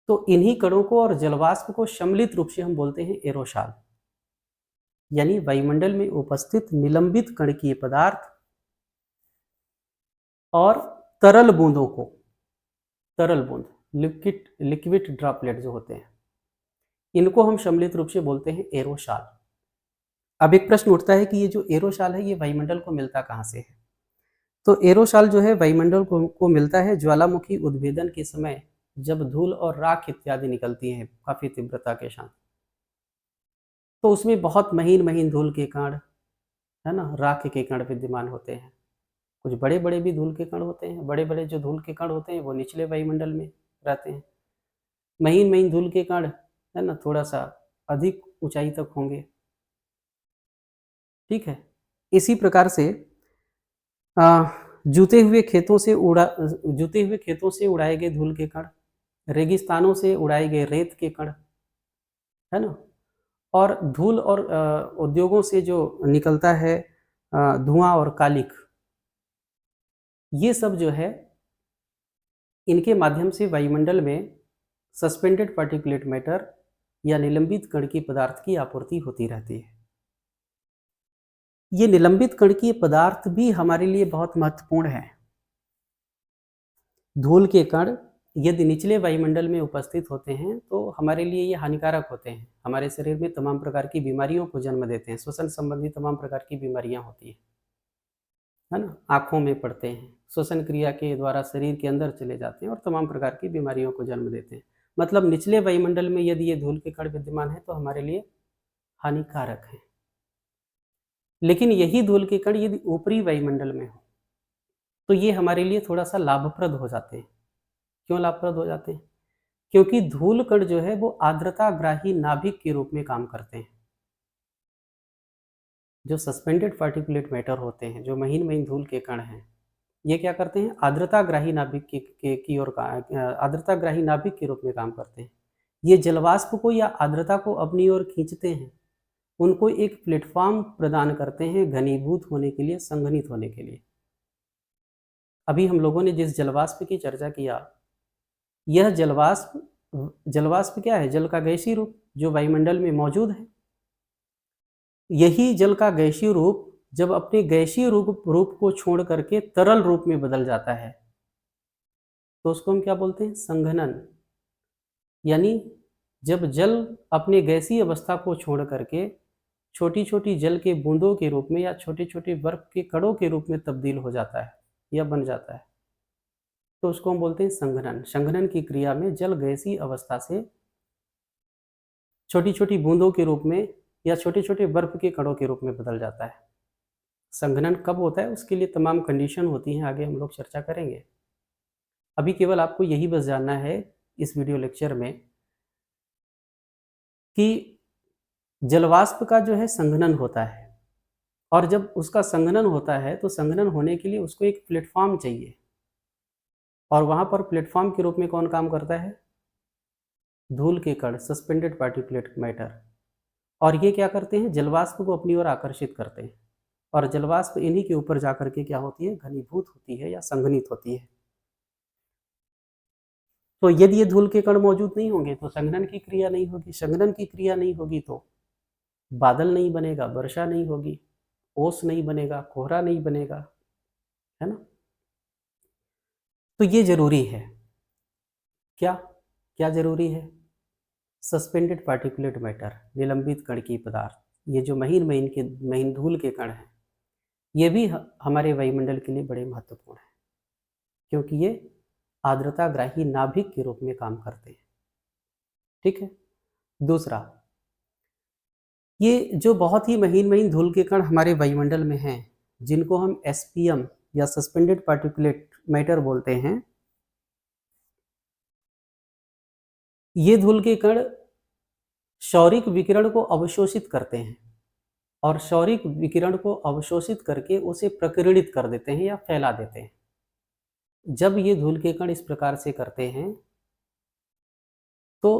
Speaker 1: तो इन्हीं कणों को और जलवाष्प को सम्मिलित रूप से हम बोलते हैं एरोसॉल, यानी वायुमंडल में उपस्थित निलंबित कणकीय पदार्थ और तरल बूंदों को, तरल बूंद, लिक्विड ड्रॉपलेट जो होते हैं, इनको हम सम्मिलित रूप से बोलते हैं एरोसॉल। अब एक प्रश्न उठता है कि ये जो एरोसॉल है ये वायुमंडल को मिलता कहाँ से है? तो एरोसॉल जो है वायुमंडल को मिलता है ज्वालामुखी उद्भेदन के समय, जब धूल और राख इत्यादि निकलती हैं काफी तीव्रता के साथ, तो उसमें बहुत महीन महीन धूल के कण, है ना, राख के कण विद्यमान होते हैं। कुछ बड़े बड़े भी धूल के कण होते हैं, बड़े बड़े जो धूल के कण होते हैं वो निचले वायुमंडल में रहते हैं। महीन महीन धूल के कण, है ना, थोड़ा सा अधिक ऊंचाई तक होंगे। ठीक है, इसी प्रकार से जूते हुए खेतों से उड़ाए गए धूल के कण, रेगिस्तानों से उड़ाए गए रेत के कण, है ना, और धूल और उद्योगों से जो निकलता है धुआं और कालिख, ये सब जो है इनके माध्यम से वायुमंडल में सस्पेंडेड पार्टिकुलेट मैटर या निलंबित कणकीय पदार्थ की आपूर्ति होती रहती है। ये निलंबित कणकीय पदार्थ भी हमारे लिए बहुत महत्वपूर्ण है। धूल के कण यदि निचले वायुमंडल में उपस्थित होते हैं तो हमारे लिए ये हानिकारक होते हैं, हमारे शरीर में तमाम प्रकार की बीमारियों को जन्म देते हैं, श्वसन संबंधी तमाम प्रकार की बीमारियां होती है ना, आँखों में पड़ते हैं, श्वसन क्रिया के द्वारा शरीर के अंदर चले जाते हैं और तमाम प्रकार की बीमारियों को जन्म देते हैं। मतलब निचले वायुमंडल में यदि ये धूल के कण विद्यमान है तो हमारे लिए हानिकारक है। लेकिन यही धूल के कण यदि ऊपरी वायुमंडल में हो तो ये हमारे लिए थोड़ा सा लाभप्रद हो जाते हैं। क्यों लाभप्रद हो जाते हैं? क्योंकि धूल कण जो है वो आर्द्रताग्राही नाभिक के रूप में काम करते हैं। जो सस्पेंडेड पार्टिकुलेट मैटर होते हैं, जो महीन महीन धूल के कण हैं, ये क्या करते हैं? आर्द्रताग्राही नाभिक की ओर आर्द्रताग्राही नाभिक के रूप में काम करते हैं। ये जलवाष्प को या आर्द्रता को अपनी ओर खींचते हैं, उनको एक प्लेटफॉर्म प्रदान करते हैं घनीभूत होने के लिए, संघनित होने के लिए। अभी हम लोगों ने जिस जलवाष्प की चर्चा किया, यह जलवाष्प क्या है? जल का गैसीय रूप जो वायुमंडल में मौजूद है। यही जल का गैसीय रूप जब अपने गैसीय रूप को छोड़ करके तरल रूप में बदल जाता है तो उसको हम क्या बोलते हैं? संघनन। यानी जब जल अपने गैसीय अवस्था को छोड़ करके छोटी छोटी जल के बूंदों के रूप में या छोटे छोटे बर्फ के कणों के रूप में तब्दील हो जाता है या बन जाता है, तो उसको हम बोलते हैं संघनन। संघनन की क्रिया में जल गैसीय अवस्था से छोटी छोटी बूंदों के रूप में या छोटे छोटे बर्फ के कणों के रूप में बदल जाता है। संघनन कब होता है उसके लिए तमाम कंडीशन होती हैं, आगे हम लोग चर्चा करेंगे। अभी केवल आपको यही बस जानना है इस वीडियो लेक्चर में कि जलवाष्प का जो है संघनन होता है, और जब उसका संघनन होता है तो संघनन होने के लिए उसको एक प्लेटफॉर्म चाहिए, और वहां पर प्लेटफॉर्म के रूप में कौन काम करता है? धूल के कण, सस्पेंडेड पार्टिकुलेट मैटर। और ये क्या करते हैं, जलवाष्प को अपनी ओर आकर्षित करते हैं और जलवाष्प इन्हीं के ऊपर जाकर के क्या होती है, घनीभूत होती है या संघनित होती है। तो यदि ये धूल के कण मौजूद नहीं होंगे तो संघनन की क्रिया नहीं होगी, संघनन की क्रिया नहीं होगी तो बादल नहीं बनेगा, वर्षा नहीं होगी, ओस नहीं बनेगा, कोहरा नहीं बनेगा, है ना। तो ये जरूरी है। क्या क्या जरूरी है? सस्पेंडेड पार्टिकुलेट मैटर, निलंबित कणकीय पदार्थ, ये जो महीन धूल के कण हैं, ये भी हमारे वायुमंडल के लिए बड़े महत्वपूर्ण हैं, क्योंकि ये आर्द्रताग्राही नाभिक के रूप में काम करते हैं। ठीक है। दूसरा, ये जो बहुत ही महीन धूल के कण हमारे वायुमंडल में हैं, जिनको हम एसपीएम या सस्पेंडेड पार्टिकुलेट मैटर बोलते हैं, ये धूल के कण सौरिक विकिरण को अवशोषित करते हैं और सौरिक विकिरण को अवशोषित करके उसे प्रकीर्णित कर देते हैं या फैला देते हैं। जब ये धूल के कण इस प्रकार से करते हैं तो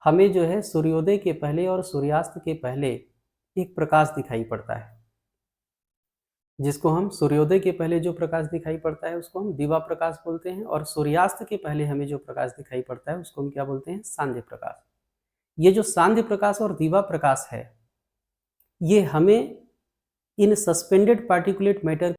Speaker 1: हमें जो है सूर्योदय के पहले और सूर्यास्त के पहले एक प्रकाश दिखाई पड़ता है, जिसको हम सूर्योदय के पहले जो प्रकाश दिखाई पड़ता है उसको हम दिवा प्रकाश बोलते हैं, और सूर्यास्त के पहले हमें जो प्रकाश दिखाई पड़ता है उसको हम क्या बोलते हैं, सांध्य प्रकाश। ये जो सांध्य प्रकाश और दिवा प्रकाश है, ये हमें इन सस्पेंडेड पार्टिकुलेट मैटर